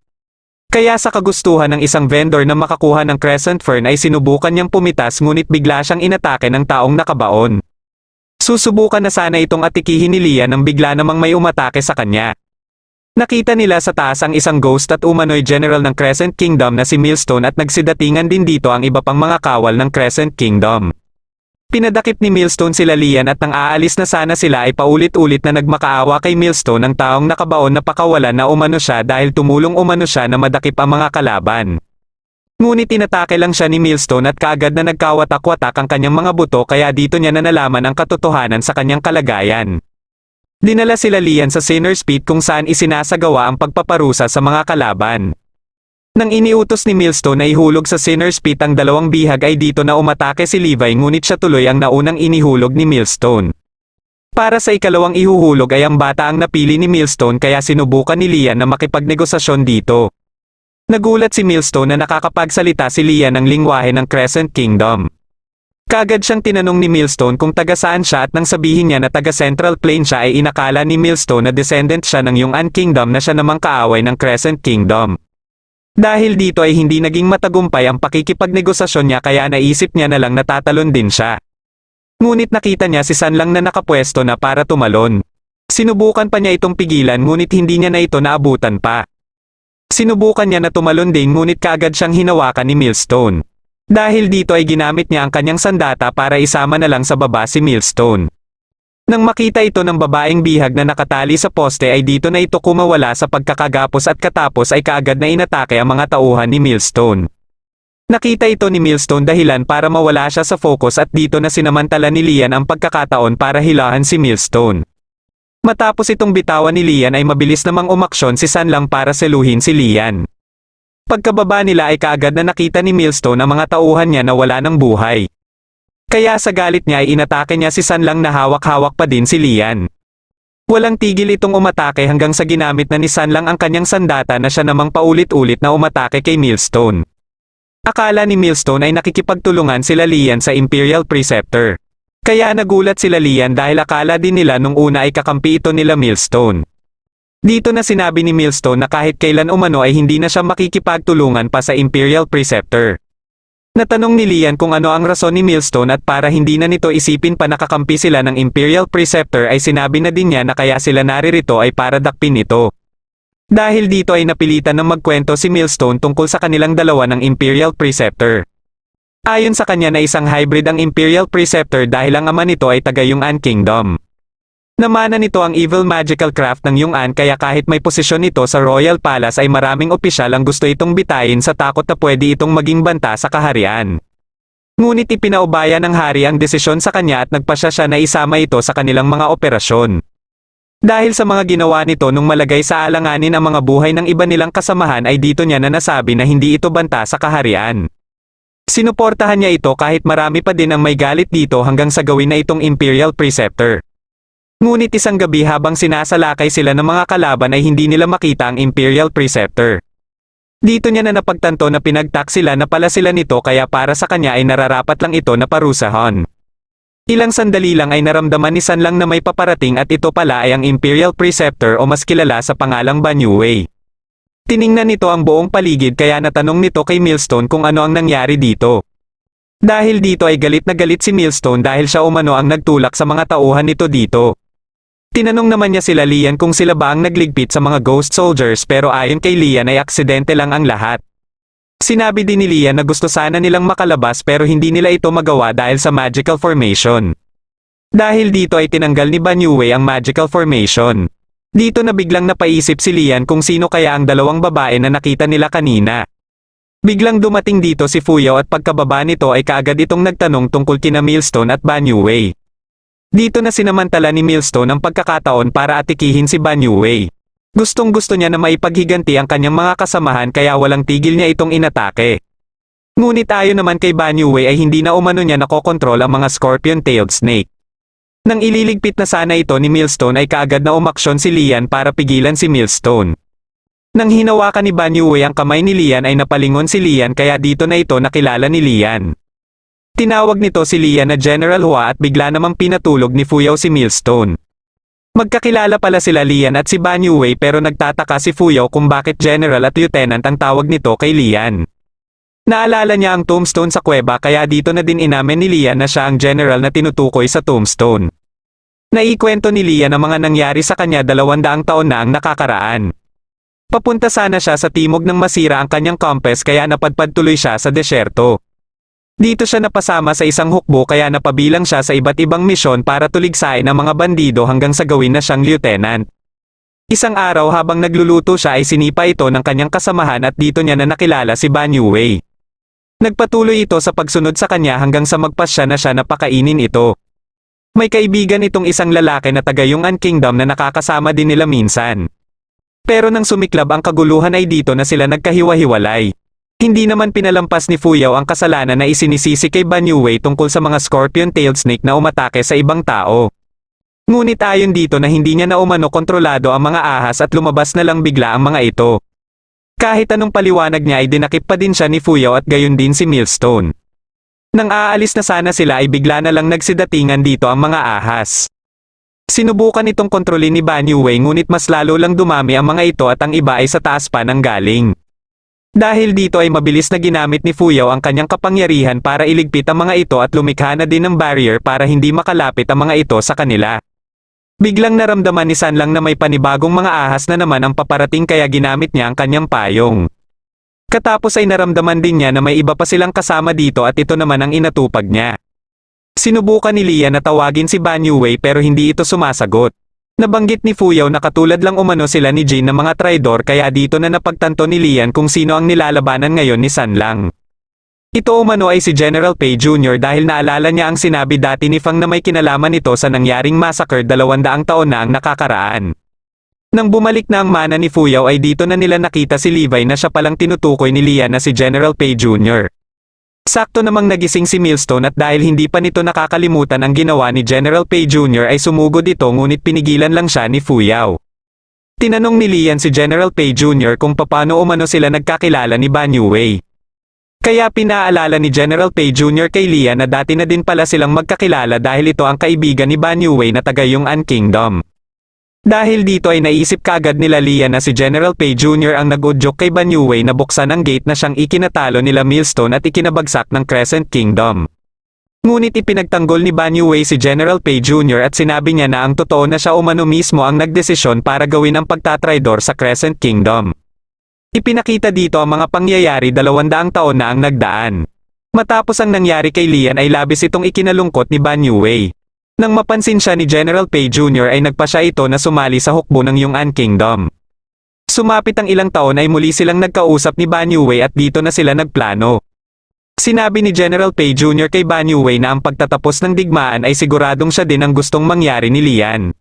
Kaya sa kagustuhan ng isang vendor na makakuha ng crescent fern ay sinubukan niyang pumitas ngunit bigla siyang inatake ng taong nakabaon. Susubukan na sana itong atikihin ni Lian nang bigla namang may umatake sa kanya. Nakita nila sa taas ang isang ghost at umano'y general ng Crescent Kingdom na si Millstone at nagsidatingan din dito ang iba pang mga kawal ng Crescent Kingdom. Pinadakip ni Millstone sila Lian at nang aalis na sana sila ay paulit-ulit na nagmakaawa kay Millstone ang taong nakabaon na pakawalan na umano siya dahil tumulong umano siya na madakip ang mga kalaban. Ngunit tinatake lang siya ni Millstone at kaagad na nagkawatak-watak ang kanyang mga buto kaya dito niya na nalaman ang katotohanan sa kanyang kalagayan. Dinala sila Lian sa Sinner's Pit kung saan isinasagawa ang pagpaparusa sa mga kalaban. Nang iniutos ni Millstone na ihulog sa Sinner's Pit ang dalawang bihag ay dito na umatake si Levi ngunit siya tuloy ang naunang inihulog ni Millstone. Para sa ikalawang ihuhulog ay ang bata ang napili ni Millstone kaya sinubukan ni Lian na makipagnegosasyon dito. Nagulat si Millstone na nakakapagsalita si Lian ng lingwahe ng Crescent Kingdom. Kaagad siyang tinanong ni Millstone kung taga saan siya at nang sabihin niya na taga Central Plain siya ay inakala ni Millstone na descendant siya ng Yunnan Kingdom na siya namang kaaway ng Crescent Kingdom. Dahil dito ay hindi naging matagumpay ang pakikipagnegosasyon niya kaya naisip niya na lang natatalon din siya. Ngunit nakita niya si San Lang na nakapwesto na para tumalon. Sinubukan pa niya itong pigilan ngunit hindi niya na ito naabutan pa. Sinubukan niya na tumalon din ngunit kaagad siyang hinawakan ni Millstone. Dahil dito ay ginamit niya ang kanyang sandata para isama na lang sa baba si Millstone. Nang makita ito ng babaeng bihag na nakatali sa poste ay dito na ito kumawala sa pagkakagapos at katapos ay kaagad na inatake ang mga tauhan ni Millstone. Nakita ito ni Millstone dahilan para mawala siya sa focus at dito na sinamantala ni Lian ang pagkakataon para hilahan si Millstone. Matapos itong bitawan ni Lian ay mabilis namang umaksyon si San Lang para seluhin si Lian. Pagkababa nila ay kaagad na nakita ni Millstone ang mga tauhan niya na wala ng buhay. Kaya sa galit niya ay inatake niya si San Lang na hawak-hawak pa din si Lian. Walang tigil itong umatake hanggang sa ginamit na ni San Lang ang kanyang sandata na siya namang paulit-ulit na umatake kay Millstone. Akala ni Millstone ay nakikipagtulungan sila Lian sa Imperial Preceptor. Kaya nagulat sila Lian dahil akala din nila nung una ay kakampi ito nila Millstone. Dito na sinabi ni Millstone na kahit kailan umano ay hindi na siya makikipagtulungan pa sa Imperial Preceptor. Natanong ni Lian kung ano ang rason ni Millstone at para hindi na nito isipin pa nakakampi sila ng Imperial Preceptor ay sinabi na din niya na kaya sila naririto ay para dakpin ito. Dahil dito ay napilitan ng magkwento si Millstone tungkol sa kanilang dalawa ng Imperial Preceptor. Ayon sa kanya na isang hybrid ang Imperial Preceptor dahil ang ama nito ay taga Yunnan Kingdom. Namana nito ang evil magical craft ng Yunnan kaya kahit may posisyon ito sa Royal Palace ay maraming opisyal ang gusto itong bitayin sa takot na pwede itong maging banta sa kaharian. Ngunit ipinaubaya ng hari ang desisyon sa kanya at nagpasya siya na isama ito sa kanilang mga operasyon. Dahil sa mga ginawa nito nung malagay sa alanganin ang mga buhay ng iba nilang kasamahan ay dito niya na nasabi na hindi ito banta sa kaharian. Sinuportahan niya ito kahit marami pa din ang may galit dito hanggang sa gawin na itong Imperial Preceptor. Ngunit isang gabi habang sinasalakay sila ng mga kalaban ay hindi nila makita ang Imperial Preceptor. Dito niya na napagtanto na pinagtak sila na pala sila nito kaya para sa kanya ay nararapat lang ito na parusahan. Ilang sandali lang ay naramdaman ni San Lang na may paparating at ito pala ay ang Imperial Preceptor o mas kilala sa pangalang Banyu Wei. Tiningnan nito ang buong paligid kaya natanong nito kay Millstone kung ano ang nangyari dito. Dahil dito ay galit na galit si Millstone dahil siya umano ang nagtulak sa mga tauhan nito dito. Tinanong naman niya sila Lian kung sila ba ang nagligpit sa mga ghost soldiers pero ayon kay Lian ay aksidente lang ang lahat. Sinabi din ni Lian na gusto sana nilang makalabas pero hindi nila ito magawa dahil sa magical formation. Dahil dito ay tinanggal ni Banyu Wei ang magical formation. Dito na biglang napaisip si Lian kung sino kaya ang dalawang babae na nakita nila kanina. Biglang dumating dito si Fuyao at pagkababa nito ay kaagad itong nagtanong tungkol kina Millstone at Banyu Wei. Dito na sinamantala ni Millstone ang pagkakataon para atikihin si Banyu Wei. Gustong-gusto niya na maipaghiganti ang kanyang mga kasamahan kaya walang tigil niya itong inatake. Ngunit ayon naman kay Banyu Wei ay hindi na umano niya nakokontrol ang mga scorpion-tailed snake. Nang ililigpit na sana ito ni Millstone ay kaagad na umaksyon si Lian para pigilan si Millstone. Nang hinawakan ni Banyu Wei ang kamay ni Lian ay napalingon si Lian kaya dito na ito nakilala ni Lian. Tinawag nito si Lian na General Hua at bigla namang pinatulog ni Fuyao si Millstone. Magkakilala pala sila Lian at si Banyu Wei pero nagtataka si Fuyao kung bakit General at Lieutenant ang tawag nito kay Lian. Naalala niya ang tombstone sa kuweba kaya dito na din inamin ni Lian na siya ang general na tinutukoy sa tombstone. Naikwento ni Lian ang mga nangyari sa kanya 200 taon na ang nakakaraan. Papunta sana siya sa timog nang masira ang kanyang compass kaya napadpad tuloy siya sa desyerto. Dito siya napasama sa isang hukbo kaya napabilang siya sa iba't ibang misyon para tuligsain ang mga bandido hanggang sa gawin na siyang lieutenant. Isang araw habang nagluluto siya ay sinipa ito ng kanyang kasamahan at dito niya na nakilala si Ban Yue. Nagpatuloy ito sa pagsunod sa kanya hanggang sa magpasya na siya na pakainin ito. May kaibigan itong isang lalaki na taga Yunnan Kingdom na nakakasama din nila minsan. Pero nang sumiklab ang kaguluhan ay dito na sila nagkahiwa-hiwalay. Hindi naman pinalampas ni Fu Yao ang kasalanan na isinisisi kay Ban Yue tungkol sa mga scorpion-tailed snake na umatake sa ibang tao. Ngunit ayon dito na hindi niya na umano kontrolado ang mga ahas at lumabas na lang bigla ang mga ito. Kahit anong paliwanag niya ay dinakip pa din siya ni Fu Yao at gayon din si Millstone. Nang aalis na sana sila ay bigla na lang nagsidatingan dito ang mga ahas. Sinubukan itong kontrolin ni Ban Yue ngunit mas lalo lang dumami ang mga ito at ang iba ay sa taas pa nang galing. Dahil dito ay mabilis na ginamit ni Fu Yao ang kanyang kapangyarihan para iligpit ang mga ito at lumikha na din ng barrier para hindi makalapit ang mga ito sa kanila. Biglang naramdaman ni San Lang na may panibagong mga ahas na naman ang paparating kaya ginamit niya ang kanyang payong. Katapos ay naramdaman din niya na may iba pa silang kasama dito at ito naman ang inatupag niya. Sinubukan ni Lian na tawagin si Ban Yue pero hindi ito sumasagot. Nabanggit ni Fu Yao na katulad lang umano sila ni Jin ng mga traidor kaya dito na napagtanto ni Lian kung sino ang nilalabanan ngayon ni San Lang. Ito umano ay si General Pei Jr. dahil naalala niya ang sinabi dati ni Fang na may kinalaman ito sa nangyaring massacre 200 taon na ang nakakaraan. Nang bumalik na ang mana ni Fu Yao ay dito na nila nakita si Levi na siya palang tinutukoy ni Lian na si General Pei Jr. Sakto namang nagising si Millstone at dahil hindi pa nito nakakalimutan ang ginawa ni General Pei Jr. ay sumugod ito ngunit pinigilan lang siya ni Fu Yao. Tinanong ni Lian si General Pei Jr. kung paano umano sila nagkakilala ni Ban Yue. Kaya pinaalala ni General Pei Jr. kay Lian na dati na din pala silang magkakilala dahil ito ang kaibigan ni Ban Yue na taga Yunnan Kingdom. Dahil dito ay naisip kaagad nila Lian na si General Pei Jr. ang nag-udyok kay Ban Yue na buksan ang gate na siyang ikinatalo nila Millstone at ikinabagsak ng Crescent Kingdom. Ngunit ipinagtanggol ni Ban Yue si General Pei Jr. at sinabi niya na ang totoo na siya umano mismo ang nagdesisyon para gawin ang pagtatraidor sa Crescent Kingdom. Ipinakita dito ang mga pangyayari 200 taon na ang nagdaan. Matapos ang nangyari kay Lian ay labis itong ikinalungkot ni Ban Yue. Nang mapansin siya ni General Pei Jr. ay nagpasya ito na sumali sa hukbo ng Yunnan Kingdom. Sumapit ang ilang taon ay muli silang nagkausap ni Ban Yue at dito na sila nagplano. Sinabi ni General Pei Jr. kay Ban Yue na ang pagtatapos ng digmaan ay siguradong siya din ang gustong mangyari ni Lian.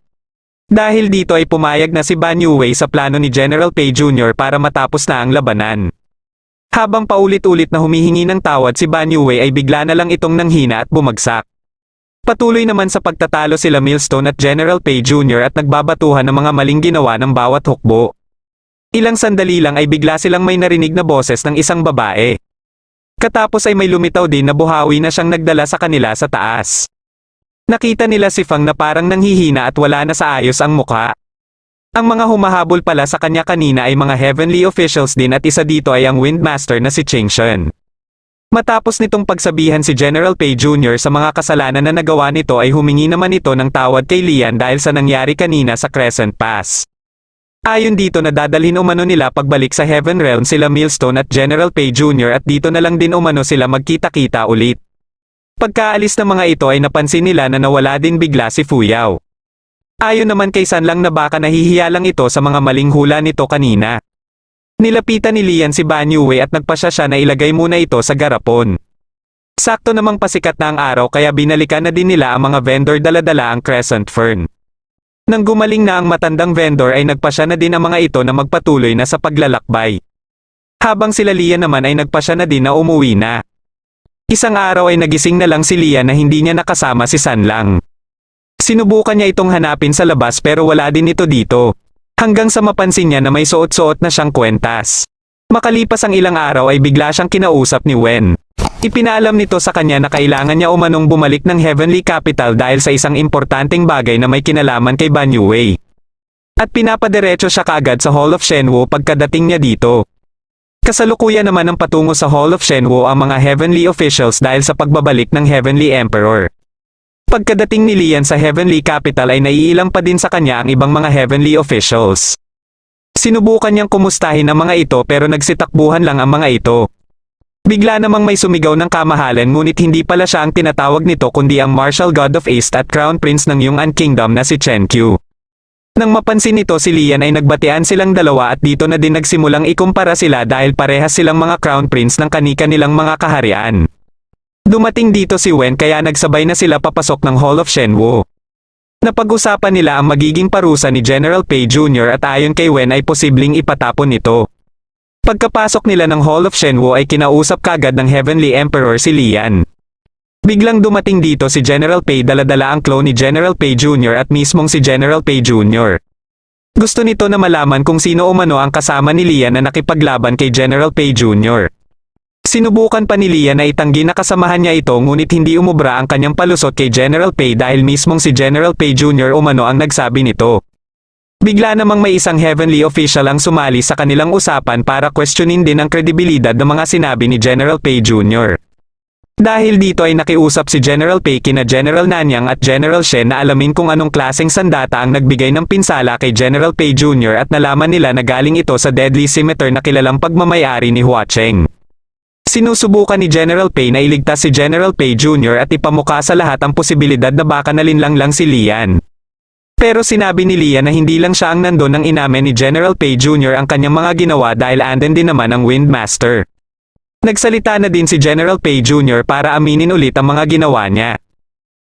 Dahil dito ay pumayag na si Ban Yue sa plano ni General Pei Jr. para matapos na ang labanan. Habang paulit-ulit na humihingi ng tawad si Ban Yue ay bigla na lang itong nanghina at bumagsak. Patuloy naman sa pagtatalo sila Millstone at General Pei Jr. at nagbabatuhan ng mga maling ginawa ng bawat hukbo. Ilang sandali lang ay bigla silang may narinig na boses ng isang babae. Katapos ay may lumitaw din na buhawi na siyang nagdala sa kanila sa taas. Nakita nila si Fang na parang nanghihina at wala na sa ayos ang mukha. Ang mga humahabol pala sa kanya kanina ay mga heavenly officials din at isa dito ay ang Windmaster na si Ching Shun. Matapos nitong pagsabihan si General Pei Jr. sa mga kasalanan na nagawa nito ay humingi naman ito ng tawad kay Lian dahil sa nangyari kanina sa Crescent Pass. Ayon dito na dadalhin umano nila pagbalik sa Heaven Realm sila Millstone at General Pei Jr. at dito na lang din umano sila magkita-kita ulit. Pagkaalis ng mga ito ay napansin nila na nawala din bigla si Fu Yao. Ayon naman kay San Lang na baka nahihiya lang ito sa mga maling hula nito kanina. Nilapitan ni Lian si Ban Yue at nagpasya siya na ilagay muna ito sa garapon. Sakto namang pasikat na ang araw kaya binalikan na din nila ang mga vendor dala-dala ang Crescent Fern. Nang gumaling na ang matandang vendor ay nagpasya na din ang mga ito na magpatuloy na sa paglalakbay. Habang sila Lian naman ay nagpasya na din na umuwi na. Isang araw ay nagising na lang si Lian na hindi niya nakasama si San Lang. Sinubukan niya itong hanapin sa labas pero wala din ito dito. Hanggang sa mapansin niya na may suot-suot na siyang kwentas. Makalipas ang ilang araw ay bigla siyang kinausap ni Wen. Ipinaalam nito sa kanya na kailangan niya umanong bumalik ng Heavenly Capital dahil sa isang importanteng bagay na may kinalaman kay Ban Yue. At pinapadiretso siya kaagad sa Hall of Shenwu pagkadating niya dito. Kasalukuyan naman ang patungo sa Hall of Shenwu ang mga Heavenly officials dahil sa pagbabalik ng Heavenly Emperor. Pagkadating ni Lian sa Heavenly Capital ay naiilang pa din sa kanya ang ibang mga Heavenly officials. Sinubukan niyang kumustahin ang mga ito pero nagsitakbuhan lang ang mga ito. Bigla namang may sumigaw ng kamahalan ngunit hindi pala siya ang tinatawag nito kundi ang martial god of East at Crown Prince ng Yunnan Kingdom na si Chen Qiu. Nang mapansin nito si Lian ay nagbatian silang dalawa at dito na din nagsimulang ikumpara sila dahil parehas silang mga Crown Prince ng kani-kanilang mga kaharian. Dumating dito si Wen kaya nagsabay na sila papasok ng Hall of Shenwu. Napag-usapan nila ang magiging parusa ni General Pei Jr. at ayon kay Wen ay posibleng ipatapon nito. Pagkapasok nila ng Hall of Shenwu ay kinausap kagad ng Heavenly Emperor si Lian. Biglang dumating dito si General Pei dala-dala ang clone ni General Pei Jr. at mismong si General Pei Jr. Gusto nito na malaman kung sino umano ang kasama ni Lian na nakipaglaban kay General Pei Jr. Sinubukan pa ni Lian na itanggi na kasamahan niya ito ngunit hindi umubra ang kanyang palusot kay General Pei dahil mismong si General Pei Jr. umano ang nagsabi nito. Bigla namang may isang heavenly official ang sumali sa kanilang usapan para questionin din ang kredibilidad ng mga sinabi ni General Pei Jr. Dahil dito ay nakiusap si General Pei kina General Nanyang at General Shen na alamin kung anong klaseng sandata ang nagbigay ng pinsala kay General Pei Jr. at nalaman nila na galing ito sa deadly scimitar na kilalang pagmamayari ni Hua Cheng. Sinusubukan ni General Pei na iligtas si General Pei Jr. at ipamukha sa lahat ang posibilidad na baka nalinlang lang si Lian. Pero sinabi ni Lian na hindi lang siya ang nandun nang inamin ni General Pei Jr. ang kanyang mga ginawa dahil andun din naman ang Windmaster. Nagsalita na din si General Pei Jr. para aminin ulit ang mga ginawa niya.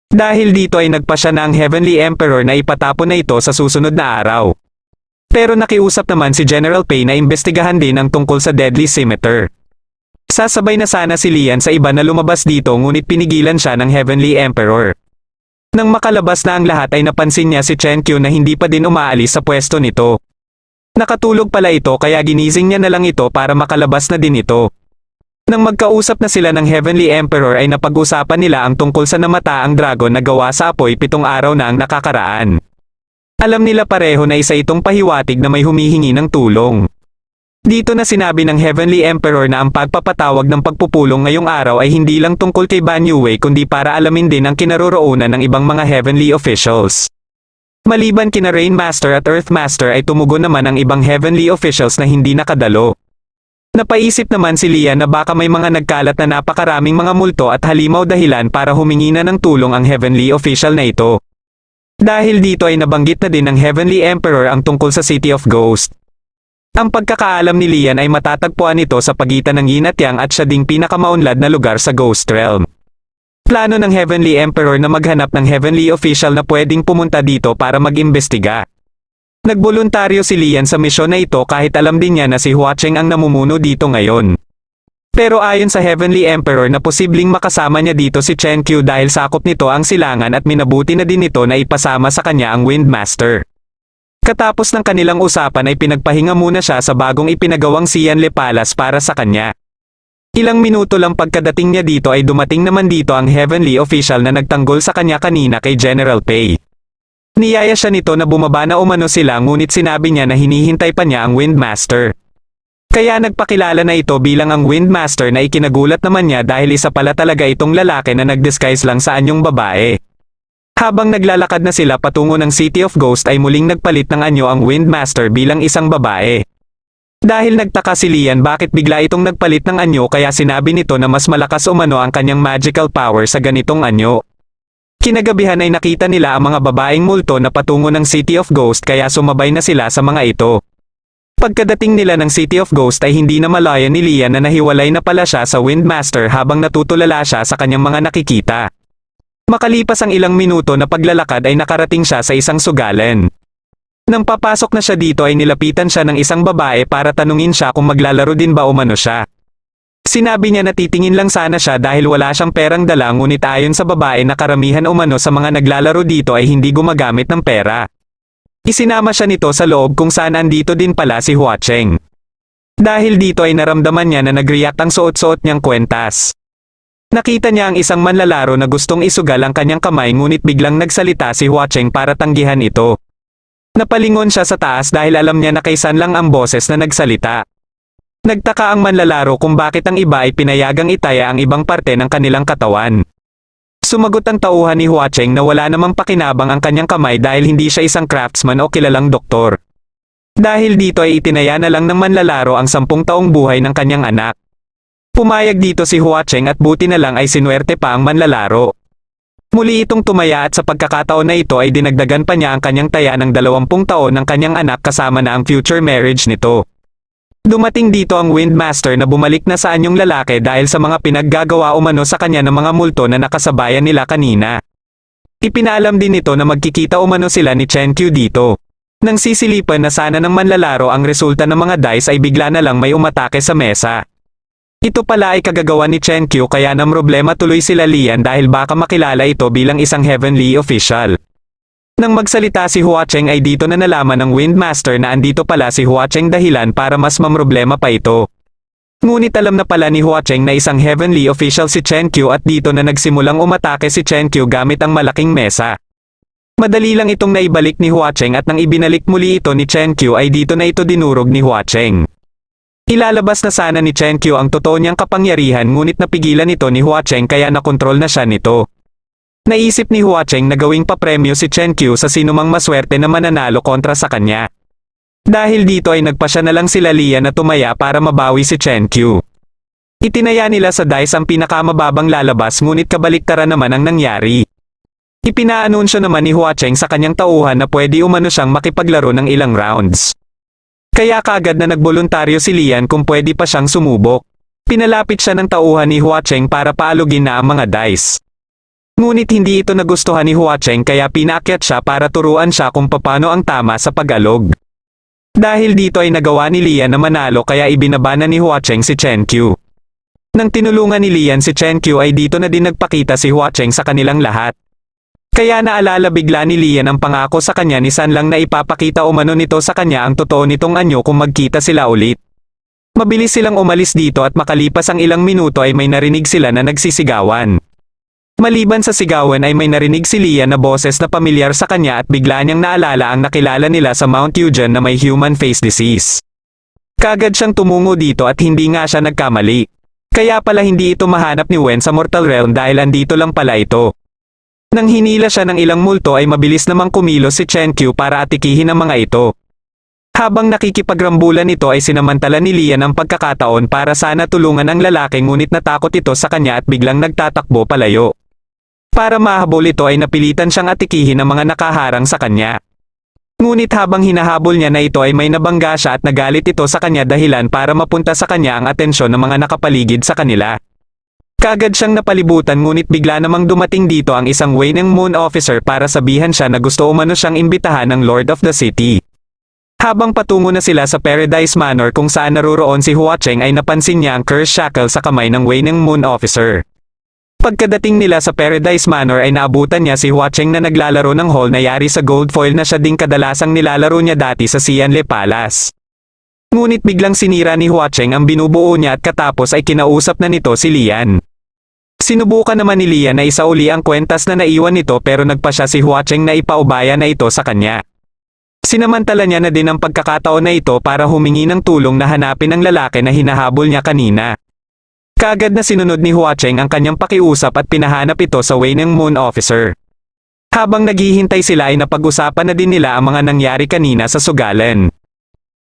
Dahil dito ay nagpa siya na ang Heavenly Emperor na ipatapon na ito sa susunod na araw. Pero nakiusap naman si General Pei na imbestigahan din ang tungkol sa deadly scimitar. Sasabay na sana si Lian sa iba na lumabas dito ngunit pinigilan siya ng Heavenly Emperor. Nang makalabas na ang lahat ay napansin niya si Chen Qiu na hindi pa din umaalis sa pwesto nito. Nakatulog pala ito kaya ginising niya na lang ito para makalabas na din ito. Nang magkausap na sila ng Heavenly Emperor ay napag-usapan nila ang tungkol sa namataang dragon na gawa sa apoy 7 araw na ang nakakaraan. Alam nila pareho na isa itong pahiwatig na may humihingi ng tulong. Dito na sinabi ng Heavenly Emperor na ang pagpapatawag ng pagpupulong ngayong araw ay hindi lang tungkol kay Ban Yue kundi para alamin din ang kinaroroonan ng ibang mga heavenly officials. Maliban kina Rainmaster at Earthmaster ay tumugon naman ang ibang heavenly officials na hindi nakadalo. Napaisip naman si Lian na baka may mga nagkalat na napakaraming mga multo at halimaw dahilan para humingi na ng tulong ang heavenly official na ito. Dahil dito ay nabanggit na din ng Heavenly Emperor ang tungkol sa City of Ghost. Ang pagkakaalam ni Lian ay matatagpuan ito sa pagitan ng Yin at Yang at siya ding pinakamaunlad na lugar sa Ghost Realm. Plano ng Heavenly Emperor na maghanap ng heavenly official na pwedeng pumunta dito para mag-imbestiga. Nagboluntaryo si Lian sa misyon na ito kahit alam din niya na si Hua Cheng ang namumuno dito ngayon. Pero ayon sa Heavenly Emperor na posibleng makasama niya dito si Chen Qiu dahil sakop nito ang silangan at minabuti na din nito na ipasama sa kanya ang Windmaster. Katapos ng kanilang usapan ay pinagpahinga muna siya sa bagong ipinagawang Xianle Palace para sa kanya. Ilang minuto lang pagkadating niya dito ay dumating naman dito ang heavenly official na nagtanggol sa kanya kanina kay General Pei. Niyaya siya nito na bumaba na umano sila ngunit sinabi niya na hinihintay pa niya ang Windmaster. Kaya nagpakilala na ito bilang ang Windmaster na ikinagulat naman niya dahil isa pala talaga itong lalaki na nag-disguise lang sa anyong babae. Habang naglalakad na sila patungo ng City of Ghost ay muling nagpalit ng anyo ang Windmaster bilang isang babae. Dahil nagtaka si Lian bakit bigla itong nagpalit ng anyo kaya sinabi nito na mas malakas umano ang kanyang magical power sa ganitong anyo. Kinagabihan ay nakita nila ang mga babaeng multo na patungo ng City of Ghost kaya sumabay na sila sa mga ito. Pagkadating nila ng City of Ghost ay hindi na malaya ni Lian na nahiwalay na pala siya sa Windmaster habang natutulala siya sa kanyang mga nakikita. Makalipas ang ilang minuto na paglalakad ay nakarating siya sa isang sugalan. Nang papasok na siya dito ay nilapitan siya ng isang babae para tanungin siya kung maglalaro din ba umano siya. Sinabi niya na titingin lang sana siya dahil wala siyang perang dala ngunit ayon sa babae na karamihan umano sa mga naglalaro dito ay hindi gumagamit ng pera. Isinama siya nito sa loob kung saan andito din pala si Hua Cheng. Dahil dito ay naramdaman niya na nag-react ang suot-suot niyang kwentas. Nakita niya ang isang manlalaro na gustong isugal ang kanyang kamay ngunit biglang nagsalita si Hua Cheng para tanggihan ito. Napalingon siya sa taas dahil alam niya na kay San lang ang boses na nagsalita. Nagtaka ang manlalaro kung bakit ang iba ay pinayagang itaya ang ibang parte ng kanilang katawan. Sumagot ang tauhan ni Hua Cheng na wala namang pakinabang ang kanyang kamay dahil hindi siya isang craftsman o kilalang doktor. Dahil dito ay itinaya na lang ng manlalaro ang 10 taong buhay ng kanyang anak. Pumayag dito si Hua Cheng at buti na lang ay sinuwerte pa ang manlalaro. Muli itong tumaya at sa pagkakataon na ito ay dinagdagan pa niya ang kanyang taya ng 20 taon ng kanyang anak kasama na ang future marriage nito. Dumating dito ang Windmaster na bumalik na sa anyong lalaki dahil sa mga pinaggagawa umano sa kanya ng mga multo na nakasabayan nila kanina. Ipinaalam din nito na magkikita umano sila ni Chen Qiu dito. Nang sisilipan na sana ng manlalaro ang resulta ng mga dice ay bigla na lang may umatake sa mesa. Ito pala ay kagagawa ni Chen Qiu kaya namroblema tuloy sila Lian dahil baka makilala ito bilang isang heavenly official. Nang magsalita si Hua Cheng ay dito na nalaman ng Windmaster na andito pala si Hua Cheng dahilan para mas mamroblema pa ito. Ngunit alam na pala ni Hua Cheng na isang heavenly official si Chen Qiu at dito na nagsimulang umatake si Chen Qiu gamit ang malaking mesa. Madali lang itong naibalik ni Hua Cheng at nang ibinalik muli ito ni Chen Qiu ay dito na ito dinurog ni Hua Cheng. Ilalabas na sana ni Chen Qiu ang totoo niyang kapangyarihan ngunit napigilan ito ni Hua Cheng kaya nakontrol na siya nito. Naisip ni Hua Cheng na gawing papremyo si Chen Qiu sa sinumang maswerte na mananalo kontra sa kanya. Dahil dito ay nagpasya na lang sila Lian na tumaya para mabawi si Chen Qiu. Itinaya nila sa dice ang pinakamababang lalabas ngunit kabaliktaran naman ang nangyari. Ipinaanunsyo naman ni Hua Cheng sa kanyang tauhan na pwede umano siyang makipaglaro ng ilang rounds. Kaya kaagad na nagboluntaryo si Lian kung pwede pa siyang sumubok. Pinalapit siya ng tauhan ni Hua Cheng para paalugin na ang mga dice. Ngunit hindi ito nagustuhan ni Hua Cheng kaya pinaakyat siya para turuan siya kung paano ang tama sa pag-alog. Dahil dito ay nagawa ni Lian na manalo kaya ibinabana ni Hua Cheng si Chen Qiu. Nang tinulungan ni Lian si Chen Qiu ay dito na din nagpakita si Hua Cheng sa kanilang lahat. Kaya naalala bigla ni Lian ang pangako sa kanya ni San Lang na ipapakita umano nito sa kanya ang totoo nitong anyo kung magkita sila ulit. Mabilis silang umalis dito at makalipas ang ilang minuto ay may narinig sila na nagsisigawan. Maliban sa sigawan ay may narinig si Lian na boses na pamilyar sa kanya at bigla niyang naalala ang nakilala nila sa Mount Yujian na may human face disease. Kagad siyang tumungo dito at hindi nga siya nagkamali. Kaya pala hindi ito mahanap ni Wen sa Mortal Realm dahil andito lang pala ito. Nang hinila siya ng ilang multo ay mabilis namang kumilos si Chen Qiu para atikihin ang mga ito. Habang nakikipagrambulan ito ay sinamantala ni Lian ang pagkakataon para sana tulungan ang lalaki ngunit natakot ito sa kanya at biglang nagtatakbo palayo. Para mahabol ito ay napilitan siyang atikihin ang mga nakaharang sa kanya. Ngunit habang hinahabol niya na ito ay may nabangga siya at nagalit ito sa kanya dahilan para mapunta sa kanya ang atensyon ng mga nakapaligid sa kanila. Kagad siyang napalibutan ngunit bigla namang dumating dito ang isang Waining Moon officer para sabihan siya na gusto umano siyang imbitahan ng Lord of the City. Habang patungo na sila sa Paradise Manor kung saan naroroon si Hua Cheng ay napansin niya ang curse shackle sa kamay ng Waining Moon officer. Pagkadating nila sa Paradise Manor ay naabutan niya si Hua Cheng na naglalaro ng hall na yari sa gold foil na siya ding kadalasang nilalaro niya dati sa Xianle Palace. Ngunit biglang sinira ni Hua Cheng ang binubuo niya at katapos ay kinausap na nito si Lian. Sinubukan naman ni Lian na isauli ang kwentas na naiwan nito pero nagpasya si Hua Cheng na ipaubaya na ito sa kanya. Sinamantala niya na din ang pagkakataon na ito para humingi ng tulong na hanapin ang lalaki na hinahabol niya kanina. Kaagad na sinunod ni Hua Cheng ang kanyang pakiusap at pinahanap ito sa Waining Moon officer. Habang naghihintay sila ay napag-usapan na din nila ang mga nangyari kanina sa sugalan.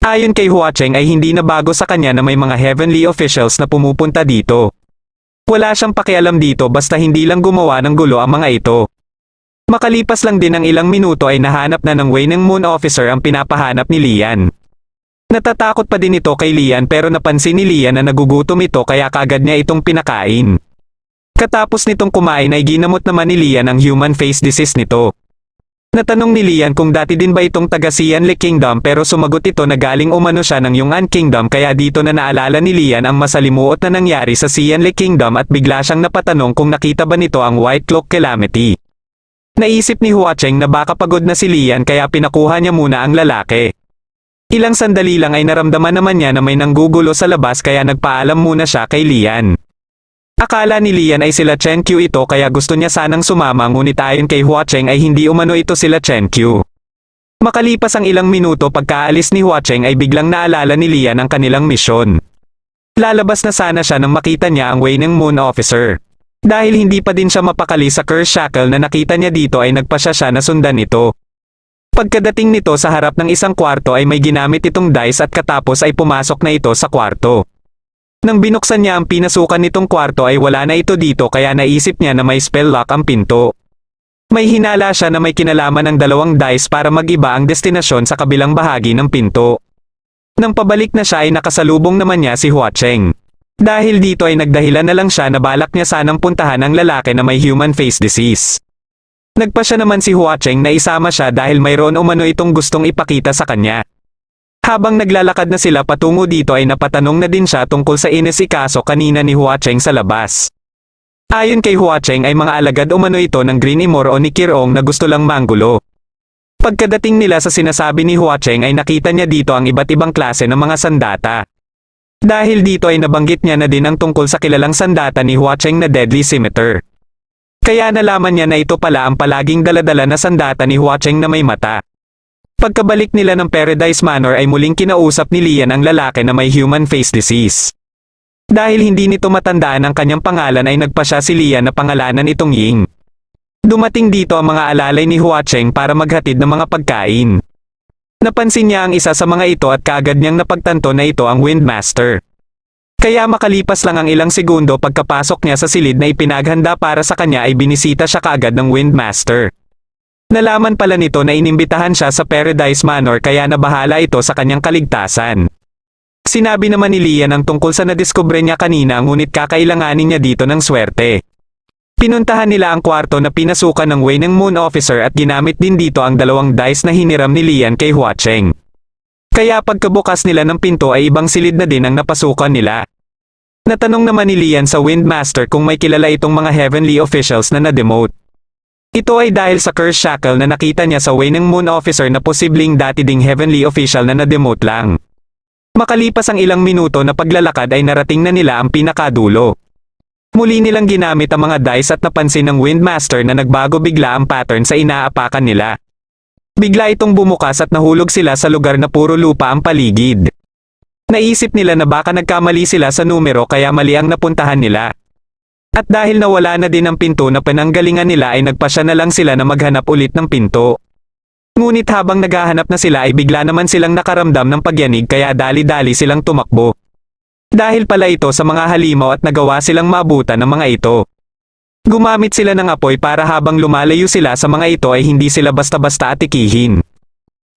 Ayon kay Hua Cheng ay hindi na bago sa kanya na may mga heavenly officials na pumupunta dito. Wala siyang pakialam dito basta hindi lang gumawa ng gulo ang mga ito. Makalipas lang din ang ilang minuto ay nahanap na ng Waining Moon officer ang pinapahanap ni Lian. Natatakot pa din ito kay Lian pero napansin ni Lian na nagugutom ito kaya kagad niya itong pinakain. Katapos nitong kumain ay ginamot naman ni Lian ang human face disease nito. Natanong ni Lian kung dati din ba itong taga Xianle Kingdom pero sumagot ito na galing umano siya ng Yungan Kingdom kaya dito na naalala ni Lian ang masalimuot na nangyari sa Xianle Kingdom at bigla siyang napatanong kung nakita ba nito ang White Cloak Calamity. Naisip ni Hua Cheng na baka pagod na si Lian kaya pinakuha niya muna ang lalaki. Ilang sandali lang ay naramdaman naman niya na may nanggugulo sa labas kaya nagpaalam muna siya kay Lian. Akala ni Lian ay sila Chen Qiu ito kaya gusto niya sanang sumama ngunit ayon kay Hua Cheng ay hindi umano ito sila Chen Qiu. Makalipas ang ilang minuto pagkaalis ni Hua Cheng ay biglang naalala ni Lian ang kanilang misyon. Lalabas na sana siya nang makita niya ang Waining Moon officer. Dahil hindi pa din siya mapakali sa curse shackle na nakita niya dito ay nagpasya siya na sundan ito. Pagkadating nito sa harap ng isang kwarto ay may ginamit itong dice at katapos ay pumasok na ito sa kwarto. Nang binuksan niya ang pinasukan nitong kwarto ay wala na ito dito kaya naisip niya na may spell lock ang pinto. May hinala siya na may kinalaman ang dalawang dice para mag-iba ang destinasyon sa kabilang bahagi ng pinto. Nang pabalik na siya ay nakasalubong naman niya si Hua Cheng. Dahil dito ay nagdahilan na lang siya na balak niya sanang puntahan ang lalaki na may human face disease. Nagpa siya naman si Hua Cheng na isama siya dahil mayroon umano itong gustong ipakita sa kanya. Habang naglalakad na sila patungo dito ay napatanong na din siya tungkol sa inesikaso kanina ni Hua Cheng sa labas. Ayon kay Hua Cheng ay mga alagad umano ito ng Green Imor o ni Kirong na gusto lang manggulo. Pagkadating nila sa sinasabi ni Hua Cheng ay nakita niya dito ang iba't ibang klase ng mga sandata. Dahil dito ay nabanggit niya na din ang tungkol sa kilalang sandata ni Hua Cheng na Deadly Scimitar. Kaya nalaman niya na ito pala ang palaging daladala na sandata ni Hua Cheng na may mata. Pagkabalik nila ng Paradise Manor ay muling kinausap ni Lian ang lalaki na may human face disease. Dahil hindi nito matandaan ang kanyang pangalan ay nagpa siya si Lian na pangalanan itong Ying. Dumating dito ang mga alalay ni Hua Cheng para maghatid ng mga pagkain. Napansin niya ang isa sa mga ito at kaagad niyang napagtanto na ito ang Windmaster. Kaya makalipas lang ang ilang segundo pagkapasok niya sa silid na ipinaghanda para sa kanya ay binisita siya kaagad ng Windmaster. Nalaman pala nito na inimbitahan siya sa Paradise Manor kaya nabahala ito sa kanyang kaligtasan. Sinabi naman ni Lian ang tungkol sa nadiskubre niya kanina ngunit kakailanganin niya dito ng swerte. Pinuntahan nila ang kwarto na pinasukan ng Wei ng Moon Officer at ginamit din dito ang dalawang dice na hiniram ni Lian kay Hua Cheng. Kaya pagkabukas nila ng pinto ay ibang silid na din ang napasukan nila. Natanong naman ni Lian sa Windmaster kung may kilala itong mga heavenly officials na na-demote. Ito ay dahil sa curse shackle na nakita niya sa Wei ng Moon Officer na posibleng dati ding heavenly official na na-demote lang. Makalipas ang ilang minuto na paglalakad ay narating na nila ang pinakadulo. Muli nilang ginamit ang mga dice at napansin ng Windmaster na nagbago bigla ang pattern sa inaapakan nila. Bigla itong bumukas at nahulog sila sa lugar na puro lupa ang paligid. Naisip nila na baka nagkamali sila sa numero kaya mali ang napuntahan nila. At dahil nawala na din ang pinto na pinanggalingan nila ay nagpasya na lang sila na maghanap ulit ng pinto. Ngunit habang naghahanap na sila ay bigla naman silang nakaramdam ng pagyanig kaya dali-dali silang tumakbo. Dahil pala ito sa mga halimaw at nagawa silang maabutan ng mga ito. Gumamit sila ng apoy para habang lumalayo sila sa mga ito ay hindi sila basta-basta atikihin.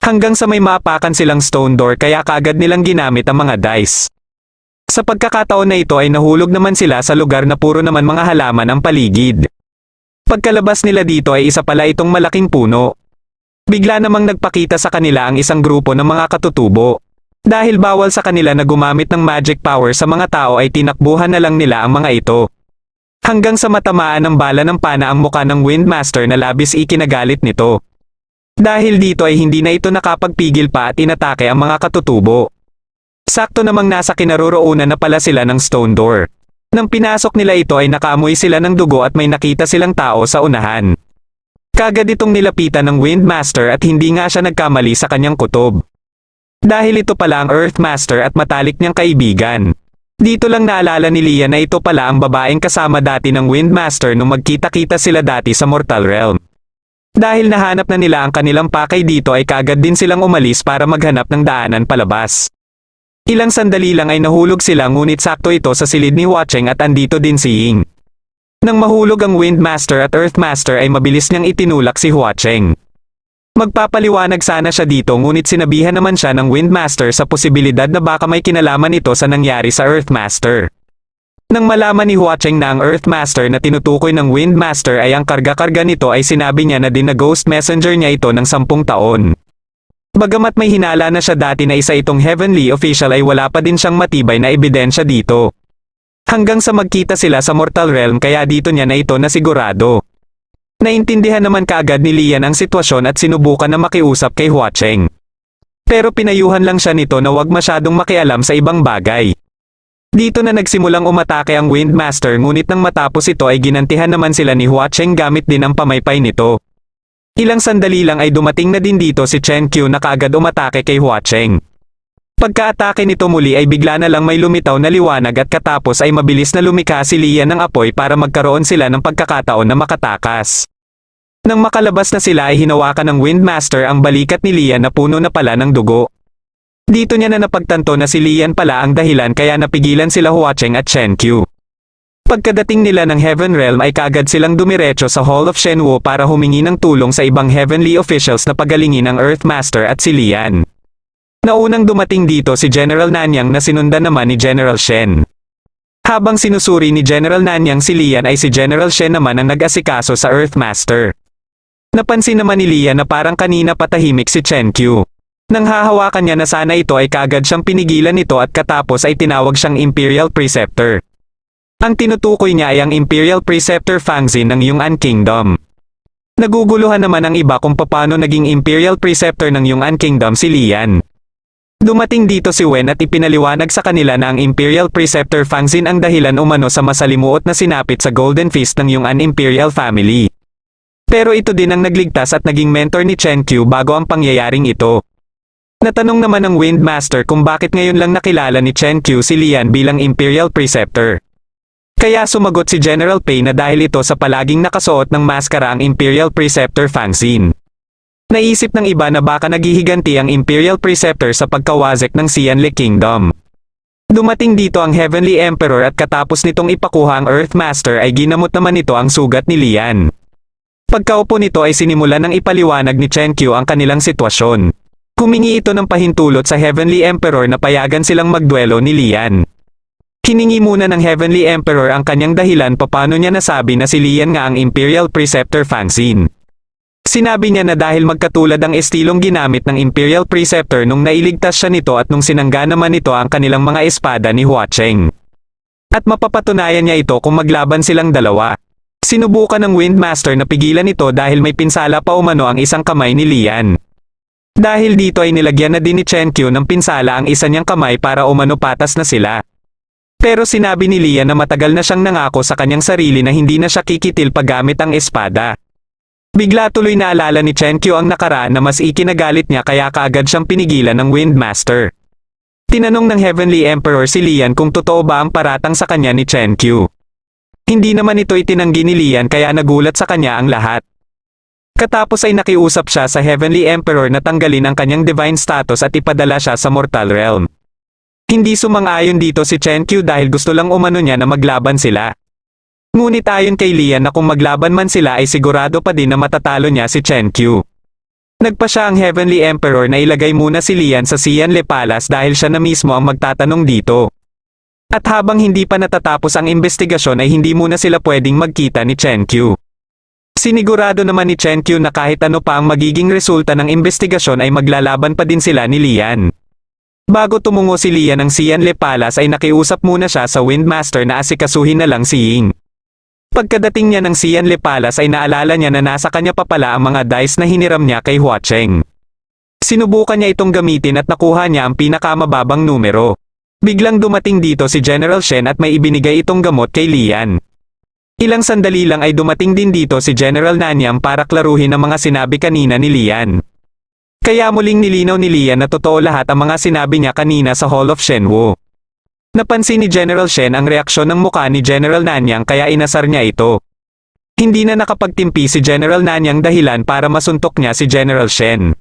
Hanggang sa may maapakan silang stone door kaya kaagad nilang ginamit ang mga dice. Sa pagkakataon na ito ay nahulog naman sila sa lugar na puro naman mga halaman ang paligid. Pagkalabas nila dito ay isa pala itong malaking puno. Bigla namang nagpakita sa kanila ang isang grupo ng mga katutubo. Dahil bawal sa kanila na gumamit ng magic power sa mga tao ay tinakbuhan na lang nila ang mga ito. Hanggang sa matamaan ng bala ng pana ang muka ng Windmaster na labis ikinagalit nito. Dahil dito ay hindi na ito nakapagpigil pa at inatake ang mga katutubo. Sakto namang nasa kinaroroonan na pala sila ng stone door. Nang pinasok nila ito ay nakaamoy sila ng dugo at may nakita silang tao sa unahan. Kagad itong nilapitan ng Windmaster at hindi nga siya nagkamali sa kanyang kutob. Dahil ito pala ang Earthmaster at matalik niyang kaibigan. Dito lang naalala ni Lian na ito pala ang babaeng kasama dati ng Windmaster nung magkita-kita sila dati sa Mortal Realm. Dahil nahanap na nila ang kanilang pakay dito ay kaagad din silang umalis para maghanap ng daanan palabas. Ilang sandali lang ay nahulog sila ngunit sakto ito sa silid ni Hua Cheng at andito din si Ying. Nang mahulog ang Windmaster at Earthmaster ay mabilis niyang itinulak si Hua Cheng. Magpapaliwanag sana siya dito ngunit sinabihan naman siya ng Windmaster sa posibilidad na baka may kinalaman ito sa nangyari sa Earthmaster. Nang malaman ni Hua Cheng na ang Earthmaster na tinutukoy ng Windmaster ay ang karga-karga nito ay sinabi niya na din na ghost messenger niya ito ng 10 taon. Bagamat may hinala na siya dati na isa itong heavenly official ay wala pa din siyang matibay na ebidensya dito. Hanggang sa magkita sila sa Mortal Realm kaya dito niya na ito nasigurado. Naintindihan naman kaagad ni Lian ang sitwasyon at sinubukan na makiusap kay Hua Cheng. Pero pinayuhan lang siya nito na wag masyadong makialam sa ibang bagay. Dito na nagsimulang umatake ang Windmaster ngunit nang matapos ito ay ginantihan naman sila ni Hua Cheng gamit din ang pamaypay nito. Ilang sandali lang ay dumating na din dito si Chen Qiu na kaagad umatake kay Hua Cheng. Pagkaatake nito muli ay bigla na lang may lumitaw na liwanag at katapos ay mabilis na lumikha si Lian ng apoy para magkaroon sila ng pagkakataon na makatakas. Nang makalabas na sila ay hinawakan ng Windmaster ang balikat ni Lian na puno na pala ng dugo. Dito niya na napagtanto na si Lian pala ang dahilan kaya napigilan sila Hua Cheng at Chen Qiu. Pagkadating nila ng Heaven Realm ay kaagad silang dumiretso sa Hall of Shenwu para humingi ng tulong sa ibang heavenly officials na pagalingin ang Earth Master at si Lian. Naunang dumating dito si General Nanyang na sinundan naman ni General Shen. Habang sinusuri ni General Nanyang si Lian ay si General Shen naman ang nag-asikaso sa Earth Master. Napansin naman ni Lian na parang kanina patahimik si Chen Qiu. Nang hahawakan niya na sana ito ay kaagad siyang pinigilan nito at katapos ay tinawag siyang Imperial Preceptor. Ang tinutukoy niya ay ang Imperial Preceptor Fangzin ng Yunnan Kingdom. Naguguluhan naman ang iba kung paano naging Imperial Preceptor ng Yunnan Kingdom si Lian. Dumating dito si Wen at ipinaliwanag sa kanila na ang Imperial Preceptor Fangzin ang dahilan umano sa masalimuot na sinapit sa Golden Fist ng Yunnan Imperial Family. Pero ito din ang nagligtas at naging mentor ni Chen Qiu bago ang pangyayaring ito. Natanong naman ng Wind Master kung bakit ngayon lang nakilala ni Chen Qiu si Lian bilang Imperial Preceptor. Kaya sumagot si General Pei na dahil ito sa palaging nakasuot ng maskara ang Imperial Preceptor Fangzin. Naisip ng iba na baka naghihiganti ang Imperial Preceptor sa pagkawazek ng Xianle Kingdom. Dumating dito ang Heavenly Emperor at katapos nitong ipakuha ang Earth Master ay ginamot naman nito ang sugat ni Lian. Pagkaupo nito ay sinimulan ng ipaliwanag ni Chen Qiu ang kanilang sitwasyon. Humingi ito ng pahintulot sa Heavenly Emperor na payagan silang magduelo ni Lian. Hiningi muna ng Heavenly Emperor ang kanyang dahilan paano niya nasabi na si Lian nga ang Imperial Preceptor Fangzin. Sinabi niya na dahil magkatulad ang estilong ginamit ng Imperial Preceptor nung nailigtas siya nito at nung sinangga naman nito ang kanilang mga espada ni Hua Cheng. At mapapatunayan niya ito kung maglaban silang dalawa. Sinubukan ng Wind Master na pigilan ito dahil may pinsala pa umano ang isang kamay ni Lian. Dahil dito ay nilagyan na din ni Chen Qiu ng pinsala ang isa niyang kamay para umano patas na sila. Pero sinabi ni Lian na matagal na siyang nangako sa kanyang sarili na hindi na siya kikitil paggamit ang espada. Bigla tuloy naalala ni Chen Qiu ang nakaraan na mas ikinagalit niya kaya kaagad siyang pinigilan ng Wind Master. Tinanong ng Heavenly Emperor si Lian kung totoo ba ang paratang sa kanya ni Chen Qiu. Hindi naman ito itinanggi ni Lian kaya nagulat sa kanya ang lahat. Katapos ay nakiusap siya sa Heavenly Emperor na tanggalin ang kanyang divine status at ipadala siya sa Mortal Realm. Hindi sumang-ayon dito si Chen Qiu dahil gusto lang umano niya na maglaban sila. Ngunit ayon kay Lian na kung maglaban man sila ay sigurado pa din na matatalo niya si Chen Qiu. Nagpa siya ang Heavenly Emperor na ilagay muna si Lian sa Xianle Palace dahil siya na mismo ang magtatanong dito. At habang hindi pa natatapos ang investigasyon ay hindi muna sila pwedeng magkita ni Chen Qiu. Sinigurado naman ni Chen Qiu na kahit ano pa ang magiging resulta ng investigasyon ay maglalaban pa din sila ni Lian. Bago tumungo si Lian ng Xianle Palace ay nakiusap muna siya sa Wind Master na asikasuhin na lang si Ying. Pagkadating niya ng Xianle Palace ay naalala niya na nasa kanya pa pala ang mga dice na hiniram niya kay Hua Cheng. Sinubukan niya itong gamitin at nakuha niya ang pinakamababang numero. Biglang dumating dito si General Shen at may ibinigay itong gamot kay Lian. Ilang sandali lang ay dumating din dito si General Nanyang para klaruhin ang mga sinabi kanina ni Lian. Kaya muling nilinaw ni Lian na totoo lahat ang mga sinabi niya kanina sa Hall of Shenwu. Napansin ni General Shen ang reaksyon ng mukha ni General Nanyang kaya inasar niya ito. Hindi na nakapagtimpi si General Nanyang dahilan para masuntok niya si General Shen.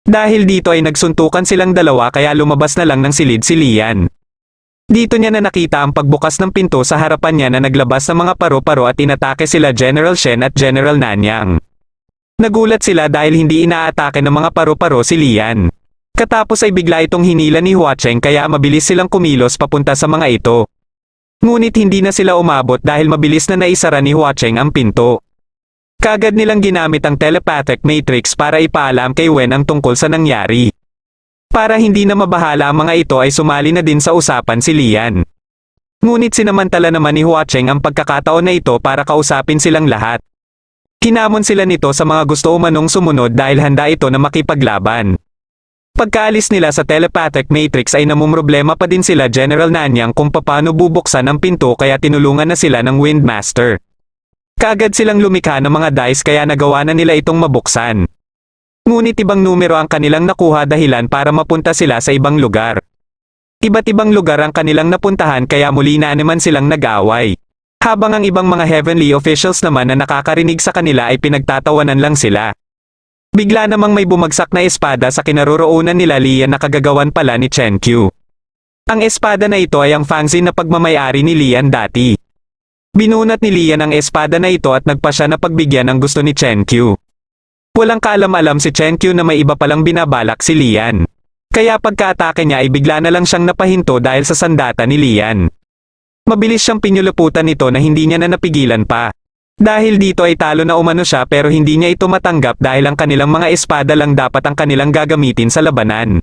Dahil dito ay nagsuntukan silang dalawa kaya lumabas na lang ng silid si Lian. Dito niya na nakita ang pagbukas ng pinto sa harapan niya na naglabas ng mga paro-paro at inatake sila General Shen at General Nanyang. Nagulat sila dahil hindi inaatake ng mga paro-paro si Lian. Katapos ay bigla itong hinila ni Hua Cheng kaya mabilis silang kumilos papunta sa mga ito. Ngunit hindi na sila umabot dahil mabilis na naisara ni Hua Cheng ang pinto. Kaagad nilang ginamit ang telepathic matrix para ipaalam kay Wen ang tungkol sa nangyari. Para hindi na mabahala ang mga ito ay sumali na din sa usapan si Lian. Ngunit sinamantala naman ni Hua Cheng ang pagkakataon na ito para kausapin silang lahat. Hinamon sila nito sa mga gusto umanong sumunod dahil handa ito na makipaglaban. Pagkaalis nila sa telepathic matrix ay namumroblema pa din sila General Nanyang kung paano bubuksan ang pinto kaya tinulungan na sila ng Wind Master. Kaagad silang lumikha ng mga dice kaya nagawa na nila itong mabuksan. Ngunit ibang numero ang kanilang nakuha dahilan para mapunta sila sa ibang lugar. Iba't ibang lugar ang kanilang napuntahan kaya muli na naman silang nag-away. Habang ang ibang mga heavenly officials naman na nakakarinig sa kanila ay pinagtatawanan lang sila. Bigla namang may bumagsak na espada sa kinaroroonan nila Lian na kagagawan pala ni Chen Qiu. Ang espada na ito ay ang Fangzin na pagmamayari ni Lian dati. Binunat ni Lian ang espada na ito at nagpa siya na pagbigyan ang gusto ni Chen Qiu. Walang kaalam-alam si Chen Qiu na may iba palang binabalak si Lian. Kaya pagka-atake niya ay bigla na lang siyang napahinto dahil sa sandata ni Lian. Mabilis siyang pinyuluputan nito na hindi niya na napigilan pa. Dahil dito ay talo na umano siya pero hindi niya ito matanggap dahil ang kanilang mga espada lang dapat ang kanilang gagamitin sa labanan.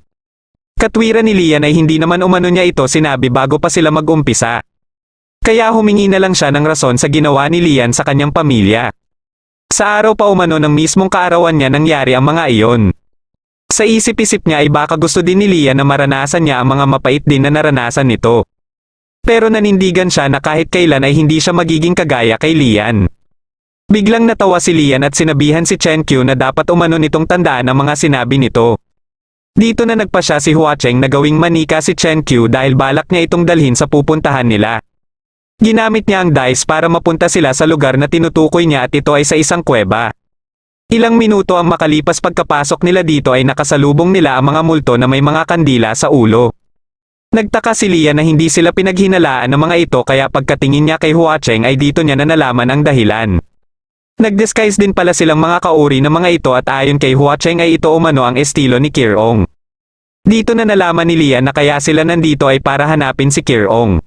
Katwiran ni Lian ay hindi naman umano niya ito sinabi bago pa sila mag-umpisa. Kaya humingi na lang siya ng rason sa ginawa ni Lian sa kanyang pamilya. Sa araw pa umano ng mismong kaarawan niya nangyari ang mga iyon. Sa isip-isip niya ay baka gusto din ni Lian na maranasan niya ang mga mapait din na naranasan nito. Pero nanindigan siya na kahit kailan ay hindi siya magiging kagaya kay Lian. Biglang natawa si Lian at sinabihan si Chen Qiu na dapat umano nitong tandaan ang mga sinabi nito. Dito na nagpa siya si Hua Cheng na gawing manika si Chen Qiu dahil balak niya itong dalhin sa pupuntahan nila. Ginamit niya ang dice para mapunta sila sa lugar na tinutukoy niya at ito ay sa isang kuweba. Ilang minuto ang makalipas pagkapasok nila dito ay nakasalubong nila ang mga multo na may mga kandila sa ulo. Nagtaka si Lian na hindi sila pinaghinalaan ng mga ito kaya pagkatingin niya kay Hua Cheng ay dito niya na nalaman ang dahilan. Nag-disguise din pala silang mga kauri ng mga ito at ayon kay Hua Cheng ay ito umano ang estilo ni Kirong. Dito na nalaman ni Lian na kaya sila nandito ay para hanapin si Kirong.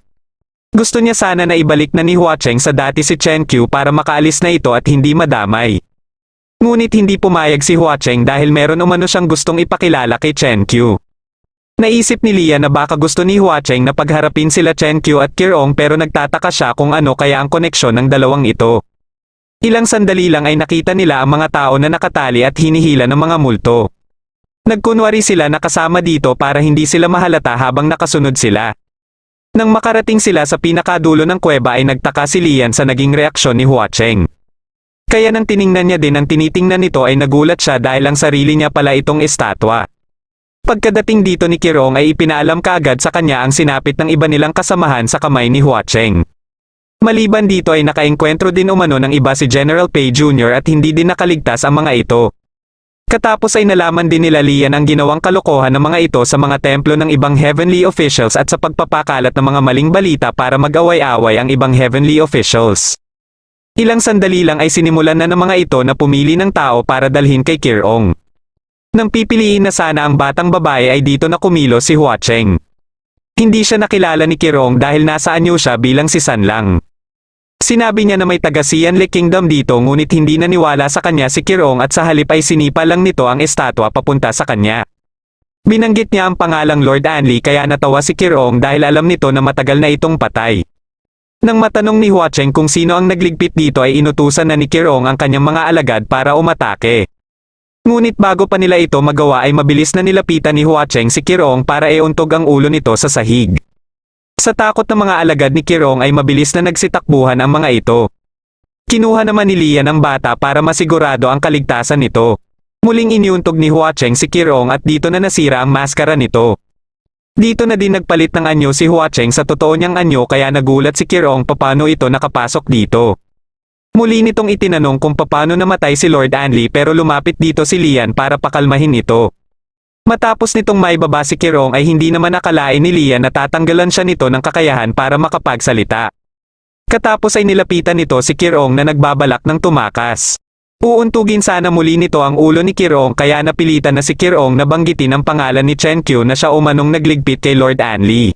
Gusto niya sana na ibalik na ni Hua Cheng sa dati si Chen Qiu para makaalis na ito at hindi madamay. Ngunit hindi pumayag si Hua Cheng dahil meron umano siyang gustong ipakilala kay Chen Qiu. Naisip ni Lian na baka gusto ni Hua Cheng na pagharapin sila Chen Qiu at Kirong pero nagtataka siya kung ano kaya ang koneksyon ng dalawang ito. Ilang sandali lang ay nakita nila ang mga tao na nakatali at hinihila ng mga multo. Nagkunwari sila na kasama dito para hindi sila mahalata habang nakasunod sila. Nang makarating sila sa pinakadulo ng kuweba ay nagtaka si Lian sa naging reaksyon ni Hua Cheng. Kaya nang tiningnan niya din ang tinitingnan nito ay nagulat siya dahil ang sarili niya pala itong estatwa. Pagkadating dito ni Kirong ay ipinaalam kaagad sa kanya ang sinapit ng iba nilang kasamahan sa kamay ni Hua Cheng. Maliban dito ay nakaengkwentro din umano ng iba si General Pei Jr. at hindi din nakaligtas ang mga ito. Katapos ay nalaman din nila Lian ang ginawang kalokohan ng mga ito sa mga templo ng ibang heavenly officials at sa pagpapakalat ng mga maling balita para mag-away-away ang ibang heavenly officials. Ilang sandali lang ay sinimulan na ng mga ito na pumili ng tao para dalhin kay Kirong. Nang pipiliin na sana ang batang babae ay dito na kumilo si Hua Cheng. Hindi siya nakilala ni Kirong dahil nasa anyo siya bilang si San lang. Sinabi niya na may taga Xianli Kingdom dito ngunit hindi naniwala sa kanya si Kirong at sa halip ay sinipa lang nito ang estatwa papunta sa kanya. Binanggit niya ang pangalang Lord Anli kaya natawa si Kirong dahil alam nito na matagal na itong patay. Nang matanong ni Hua Cheng kung sino ang nagligpit dito ay inutusan na ni Kirong ang kanyang mga alagad para umatake. Ngunit bago pa nila ito magawa ay mabilis na nilapitan ni Hua Cheng si Kirong para iuntog ang ulo nito sa sahig. Sa takot ng mga alagad ni Kirong ay mabilis na nagsitakbuhan ang mga ito. Kinuha naman ni Lian ang bata para masigurado ang kaligtasan nito. Muling iniuntog ni Hua Cheng si Kirong at dito na nasira ang maskara nito. Dito na din nagpalit ng anyo si Hua Cheng sa totoo niyang anyo kaya nagulat si Kirong paano ito nakapasok dito. Muli nitong itinanong kung paano namatay si Lord Anli pero lumapit dito si Lian para pakalmahin ito. Matapos nitong maibaba si Kirong ay hindi naman akalain ni Lian na tatanggalan siya nito ng kakayahan para makapagsalita. Katapos ay nilapitan nito si Kirong na nagbabalak ng tumakas. Uuntugin sana muli nito ang ulo ni Kirong kaya napilitan na si Kirong na banggitin ang pangalan ni Chen Qiu na siya umanong nagligpit kay Lord Anli.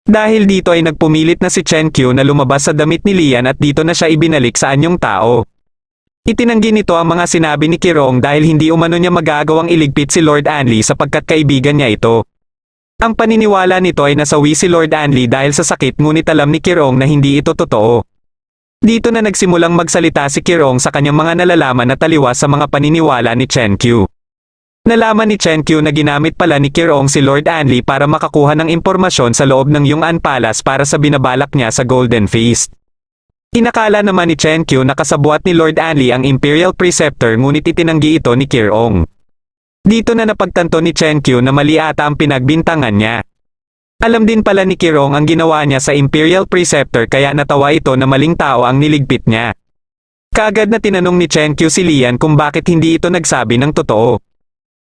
Dahil dito ay nagpumilit na si Chen Qiu na lumabas sa damit ni Lian at dito na siya ibinalik sa anyong tao. Itinanggi nito ang mga sinabi ni Kirong dahil hindi umano niya magagawang iligpit si Lord Anli sapagkat kaibigan niya ito. Ang paniniwala nito ay nasawi si Lord Anli dahil sa sakit ngunit alam ni Kirong na hindi ito totoo. Dito na nagsimulang magsalita si Kirong sa kanyang mga nalalaman na taliwas sa mga paniniwala ni Chen Qiu. Nalaman ni Chen Qiu na ginamit pala ni Kirong si Lord Anli para makakuha ng impormasyon sa loob ng Yong'an Palace para sa binabalak niya sa Golden Feast. Inakala naman ni Chen Qiu na kasabwat ni Lord Anli ang Imperial Preceptor ngunit itinanggi ito ni Kirong. Dito na napagtanto ni Chen Qiu na mali ata ang pinagbintangan niya. Alam din pala ni Kirong ang ginawa niya sa Imperial Preceptor kaya natawa ito na maling tao ang niligpit niya. Kaagad na tinanong ni Chen Qiu si Lian kung bakit hindi ito nagsabi ng totoo.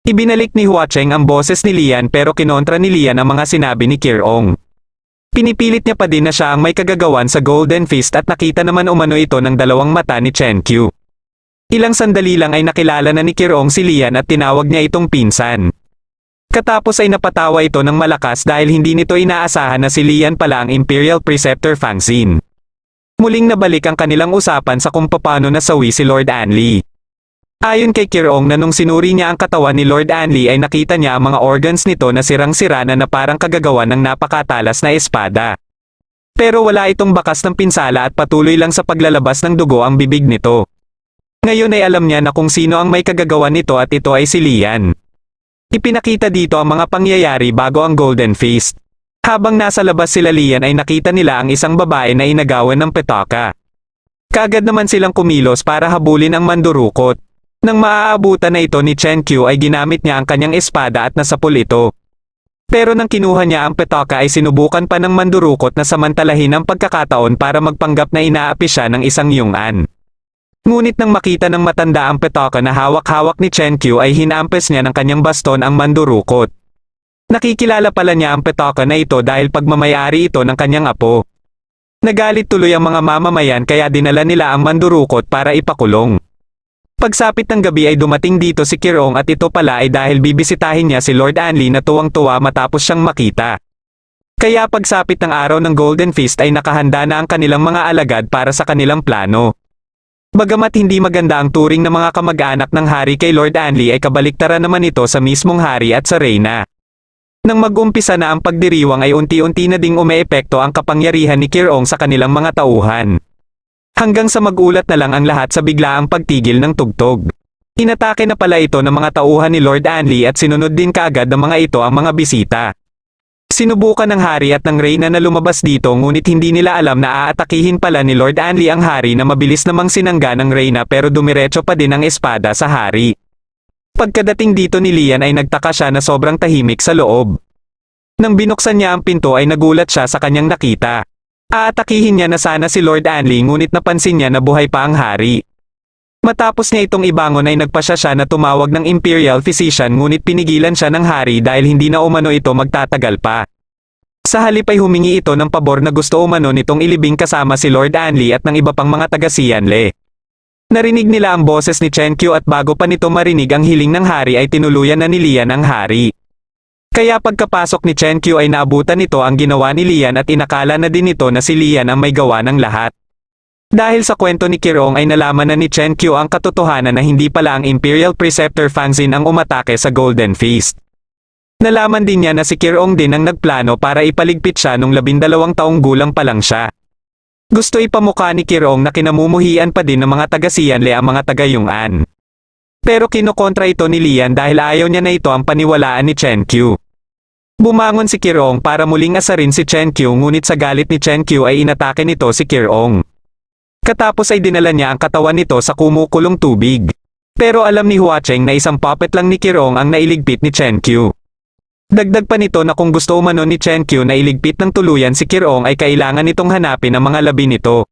Ibinalik ni Hua Cheng ang boses ni Lian pero kinontra ni Lian ang mga sinabi ni Kirong. Pinipilit niya pa din na siya ang may kagagawan sa Golden Fist at nakita naman umano ito ng dalawang mata ni Chen Qiu. Ilang sandali lang ay nakilala na ni Kirong si Lian at tinawag niya itong pinsan. Katapos ay napatawa ito ng malakas dahil hindi nito inaasahan na si Lian pala ang Imperial Preceptor Fang Xin. Muling nabalik ang kanilang usapan sa kung paano nasawi si Lord Anli. Ayon kay Kirong na nung sinuri niya ang katawan ni Lord Anli ay nakita niya ang mga organs nito na sirang-sira na parang kagagawan ng napakatalas na espada. Pero wala itong bakas ng pinsala at patuloy lang sa paglalabas ng dugo ang bibig nito. Ngayon ay alam niya na kung sino ang may kagagawan nito at ito ay si Lian. Ipinakita dito ang mga pangyayari bago ang Golden Feast. Habang nasa labas sila Lian ay nakita nila ang isang babae na inagawan ng petaka. Kaagad naman silang kumilos para habulin ang mandurukot. Nang maaabutan na ito ni Chen Qiu ay ginamit niya ang kanyang espada at nasapul ito. Pero nang kinuha niya ang petaka ay sinubukan pa ng mandurukot na samantalahin ang pagkakataon para magpanggap na inaapi siya ng isang yungan. Ngunit nang makita ng matanda ang petaka na hawak-hawak ni Chen Qiu ay hinampes niya ng kanyang baston ang mandurukot. Nakikilala pala niya ang petaka na ito dahil pagmamayari ito ng kanyang apo. Nagalit tuloy ang mga mamamayan kaya dinala nila ang mandurukot para ipakulong. Pagsapit ng gabi ay dumating dito si Kirong at ito pala ay dahil bibisitahin niya si Lord Anli na tuwang-tuwa matapos siyang makita. Kaya pagsapit ng araw ng Golden Feast ay nakahanda na ang kanilang mga alagad para sa kanilang plano. Bagamat hindi maganda ang turing ng mga kamag-anak ng hari kay Lord Anli ay kabaliktaran naman ito sa mismong hari at sa reyna. Nang mag-umpisa na ang pagdiriwang ay unti-unti na ding umeepekto ang kapangyarihan ni Kirong sa kanilang mga tauhan. Hanggang sa magulat na lang ang lahat sa biglaang pagtigil ng tugtog. Inatake na pala ito ng mga tauhan ni Lord Anli at sinunod din kaagad ng mga ito ang mga bisita. Sinubukan ng hari at ng reyna na lumabas dito ngunit hindi nila alam na aatakihin pala ni Lord Anli ang hari na mabilis namang sinangga ng reyna pero dumiretso pa din ang espada sa hari. Pagkadating dito ni Lian ay nagtaka siya na sobrang tahimik sa loob. Nang binuksan niya ang pinto ay nagulat siya sa kanyang nakita. Aatakihin niya na sana si Lord Anli ngunit napansin niya na buhay pa ang hari. Matapos niya itong ibangon ay nagpasya siya na tumawag ng Imperial Physician ngunit pinigilan siya ng hari dahil hindi na umano ito magtatagal pa. Sa halip ay humingi ito ng pabor na gusto umano nitong ilibing kasama si Lord Anli at ng iba pang mga taga Xianle. Narinig nila ang boses ni Chen Qiu at bago pa nito marinig ang hiling ng hari ay tinuluyan na ni Lian ang hari. Kaya pagkapasok ni Chen Qiu ay naabutan nito ang ginawa ni Lian at inakala na din ito na si Lian ang may gawa ng lahat. Dahil sa kwento ni Kirong ay nalaman na ni Chen Qiu ang katotohanan na hindi pala ang Imperial Preceptor Fang Xin ang umatake sa Golden Feast. Nalaman din niya na si Kirong din ang nagplano para ipaligpit siya nung 12 taong gulang pa lang siya. Gusto ipamukha ni Kirong na kinamumuhian pa din ng mga taga Xianle ang mga taga Yungan. Pero kinukontra ito ni Lian dahil ayaw niya na ito ang paniwalaan ni Chen Qiu. Bumangon si Kirong para muling asarin si Chen Qiu ngunit sa galit ni Chen Qiu ay inatake nito si Kirong. Katapos ay dinala niya ang katawan nito sa kumukulong tubig. Pero alam ni Hua Cheng na isang puppet lang ni Kirong ang nailigpit ni Chen Qiu. Dagdag pa nito na kung gusto umano ni Chen Qiu na iligpit ng tuluyan si Kirong ay kailangan nitong hanapin ang mga labi nito.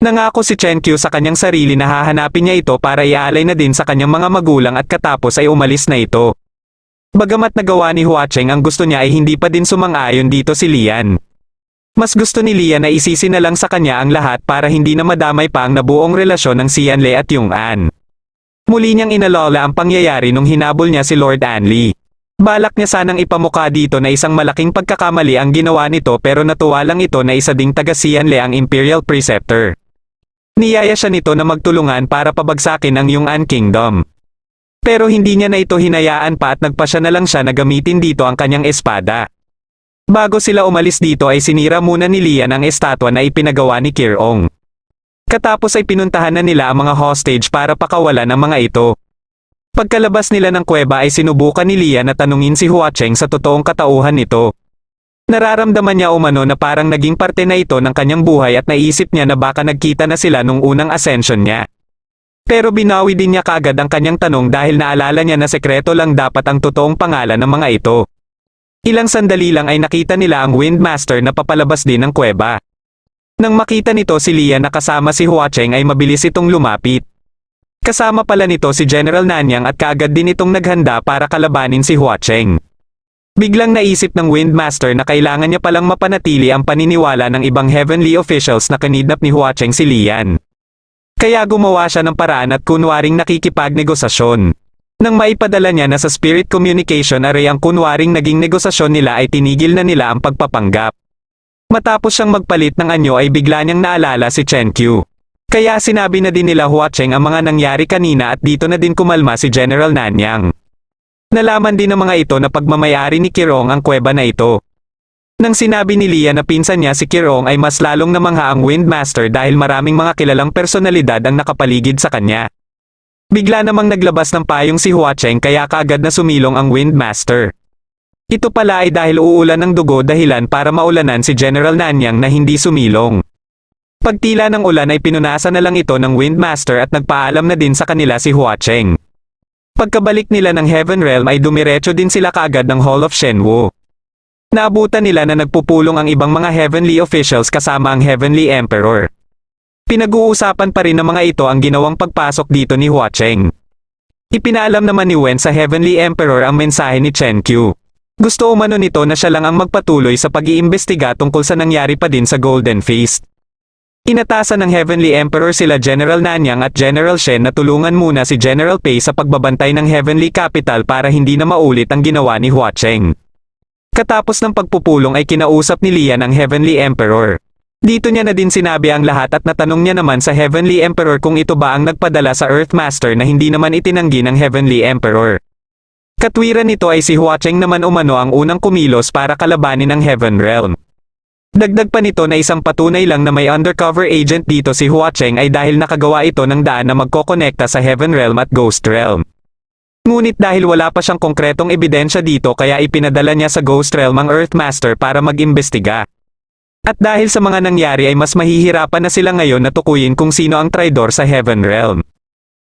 Nangako si Chen Qiu sa kanyang sarili na hahanapin niya ito para ialay na din sa kanyang mga magulang at katapos ay umalis na ito. Bagamat nagawa ni Hua Cheng ang gusto niya ay hindi pa din sumang-ayon dito si Lian. Mas gusto ni Lian na isisi na lang sa kanya ang lahat para hindi na madamay pa ang nabuong relasyon ng Xianle at Yungan. Muli niyang inalola ang pangyayari nung hinabol niya si Lord Anli. Balak niya sanang ipamukha dito na isang malaking pagkakamali ang ginawa nito pero natuwa lang ito na isa ding taga Xianle ang Imperial Preceptor. Niyaya siya nito na magtulungan para pabagsakin ang Yungan Kingdom. Pero hindi niya na ito hinayaan pa at nagpasya na lang siya na gamitin dito ang kanyang espada. Bago sila umalis dito ay sinira muna ni Lian ang estatwa na ipinagawa ni Kirong. Katapos ay pinuntahan na nila ang mga hostage para pakawalan ang mga ito. Pagkalabas nila ng kuweba ay sinubukan ni Lian na tanungin si Hua Cheng sa totoong katauhan nito. Nararamdaman niya umano na parang naging parte na ito ng kanyang buhay at naisip niya na baka nagkita na sila nung unang ascension niya. Pero binawi din niya kaagad ang kanyang tanong dahil naalala niya na sekreto lang dapat ang totoong pangalan ng mga ito. Ilang sandali lang ay nakita nila ang Windmaster na papalabas din ng kuweba. Nang makita nito si Lian na kasama si Hua Cheng ay mabilis itong lumapit. Kasama pala nito si General Nanyang at kaagad din itong naghanda para kalabanin si Hua Cheng. Biglang naisip ng Windmaster na kailangan niya palang mapanatili ang paniniwala ng ibang heavenly officials na kinidnap ni Hua Cheng si Lian. Kaya gumawa siya ng paraan at kunwaring nakikipagnegosasyon. Nang maipadala niya na sa Spirit Communication Array ang kunwaring naging negosasyon nila ay tinigil na nila ang pagpapanggap. Matapos siyang magpalit ng anyo ay bigla niyang naalala si Chen Qiu. Kaya sinabi na din nila Hua Cheng ang mga nangyari kanina at dito na din kumalma si General Nanyang. Nalaman din ng mga ito na pagmamayari ni Kirong ang kuweba na ito. Nang sinabi ni Lian na pinsan niya si Kirong ay mas lalong namangha ang Windmaster dahil maraming mga kilalang personalidad ang nakapaligid sa kanya. Bigla namang naglabas ng payong si Hua Cheng kaya kaagad na sumilong ang Windmaster. Ito pala ay dahil uulan ng dugo dahilan para maulanan si General Nanyang na hindi sumilong. Pagtila ng ulan ay pinunasan na lang ito ng Windmaster at nagpaalam na din sa kanila si Hua Cheng. Pagkabalik nila ng Heaven Realm ay dumiretso din sila kaagad ng Hall of Shenwu. Naabutan nila na nagpupulong ang ibang mga heavenly officials kasama ang Heavenly Emperor. Pinag-uusapan pa rin ng mga ito ang ginawang pagpasok dito ni Hua Cheng. Ipinaalam naman ni Wen sa Heavenly Emperor ang mensahe ni Chen Qiu. Gusto umano nito na siya lang ang magpatuloy sa pag-iimbestiga tungkol sa nangyari pa din sa Golden Feast. Inatasan ng Heavenly Emperor sila General Nanyang at General Shen na tulungan muna si General Pei sa pagbabantay ng Heavenly Capital para hindi na maulit ang ginawa ni Hua Cheng. Katapos ng pagpupulong ay kinausap ni Lian ang Heavenly Emperor. Dito niya na din sinabi ang lahat at natanong niya naman sa Heavenly Emperor kung ito ba ang nagpadala sa Earthmaster na hindi naman itinanggi ng Heavenly Emperor. Katwiran nito ay si Hua Cheng naman umano ang unang kumilos para kalabanin ang Heaven Realm. Dagdag pa nito na isang patunay lang na may undercover agent dito si Hua Cheng ay dahil nakagawa ito ng daan na magkokonekta sa Heaven Realm at Ghost Realm. Ngunit dahil wala pa siyang konkretong ebidensya dito kaya ipinadala niya sa Ghost Realm ang Earthmaster para mag-imbestiga. At dahil sa mga nangyari ay mas mahihirapan na sila ngayon na tukuyin kung sino ang traidor sa Heaven Realm.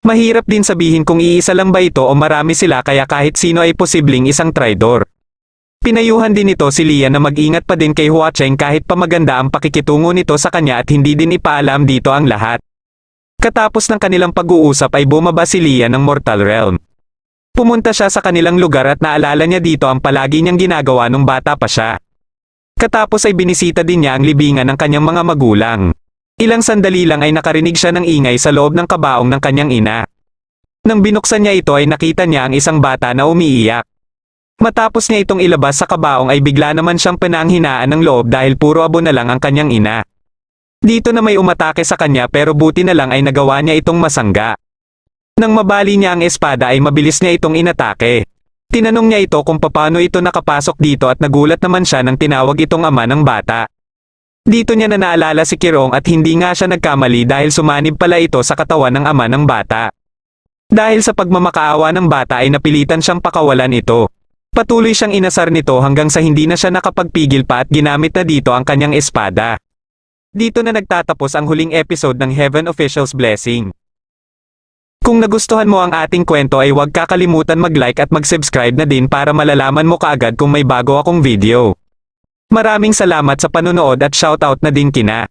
Mahirap din sabihin kung iisa lang ba ito o marami sila kaya kahit sino ay posibleng isang traidor. Pinayuhan din ito si Lian na mag-ingat pa din kay Hua Cheng kahit pa maganda ang pakikitungo nito sa kanya at hindi din ipaalam dito ang lahat. Katapos ng kanilang pag-uusap ay bumaba si Lian ng Mortal Realm. Pumunta siya sa kanilang lugar at naalala niya dito ang palagi niyang ginagawa nung bata pa siya. Katapos ay binisita din niya ang libingan ng kanyang mga magulang. Ilang sandali lang ay nakarinig siya ng ingay sa loob ng kabaong ng kanyang ina. Nang binuksan niya ito ay nakita niya ang isang bata na umiiyak. Matapos niya itong ilabas sa kabaong ay bigla naman siyang pinanghinaan ng loob dahil puro abo na lang ang kanyang ina. Dito na may umatake sa kanya pero buti na lang ay nagawa niya itong masangga. Nang mabali niya ang espada ay mabilis niya itong inatake. Tinanong niya ito kung paano ito nakapasok dito at nagulat naman siya nang tinawag itong ama ng bata. Dito niya na naalala si Kirong at hindi nga siya nagkamali dahil sumanib pala ito sa katawan ng ama ng bata. Dahil sa pagmamakaawa ng bata ay napilitan siyang pakawalan ito. Patuloy siyang inasar nito hanggang sa hindi na siya nakapagpigil pa at ginamit na dito ang kanyang espada. Dito na nagtatapos ang huling episode ng Heaven Officials Blessing. Kung nagustuhan mo ang ating kwento ay huwag kakalimutan mag-like at mag-subscribe na din para malalaman mo kaagad kung may bago akong video. Maraming salamat sa panonood at shoutout na din kina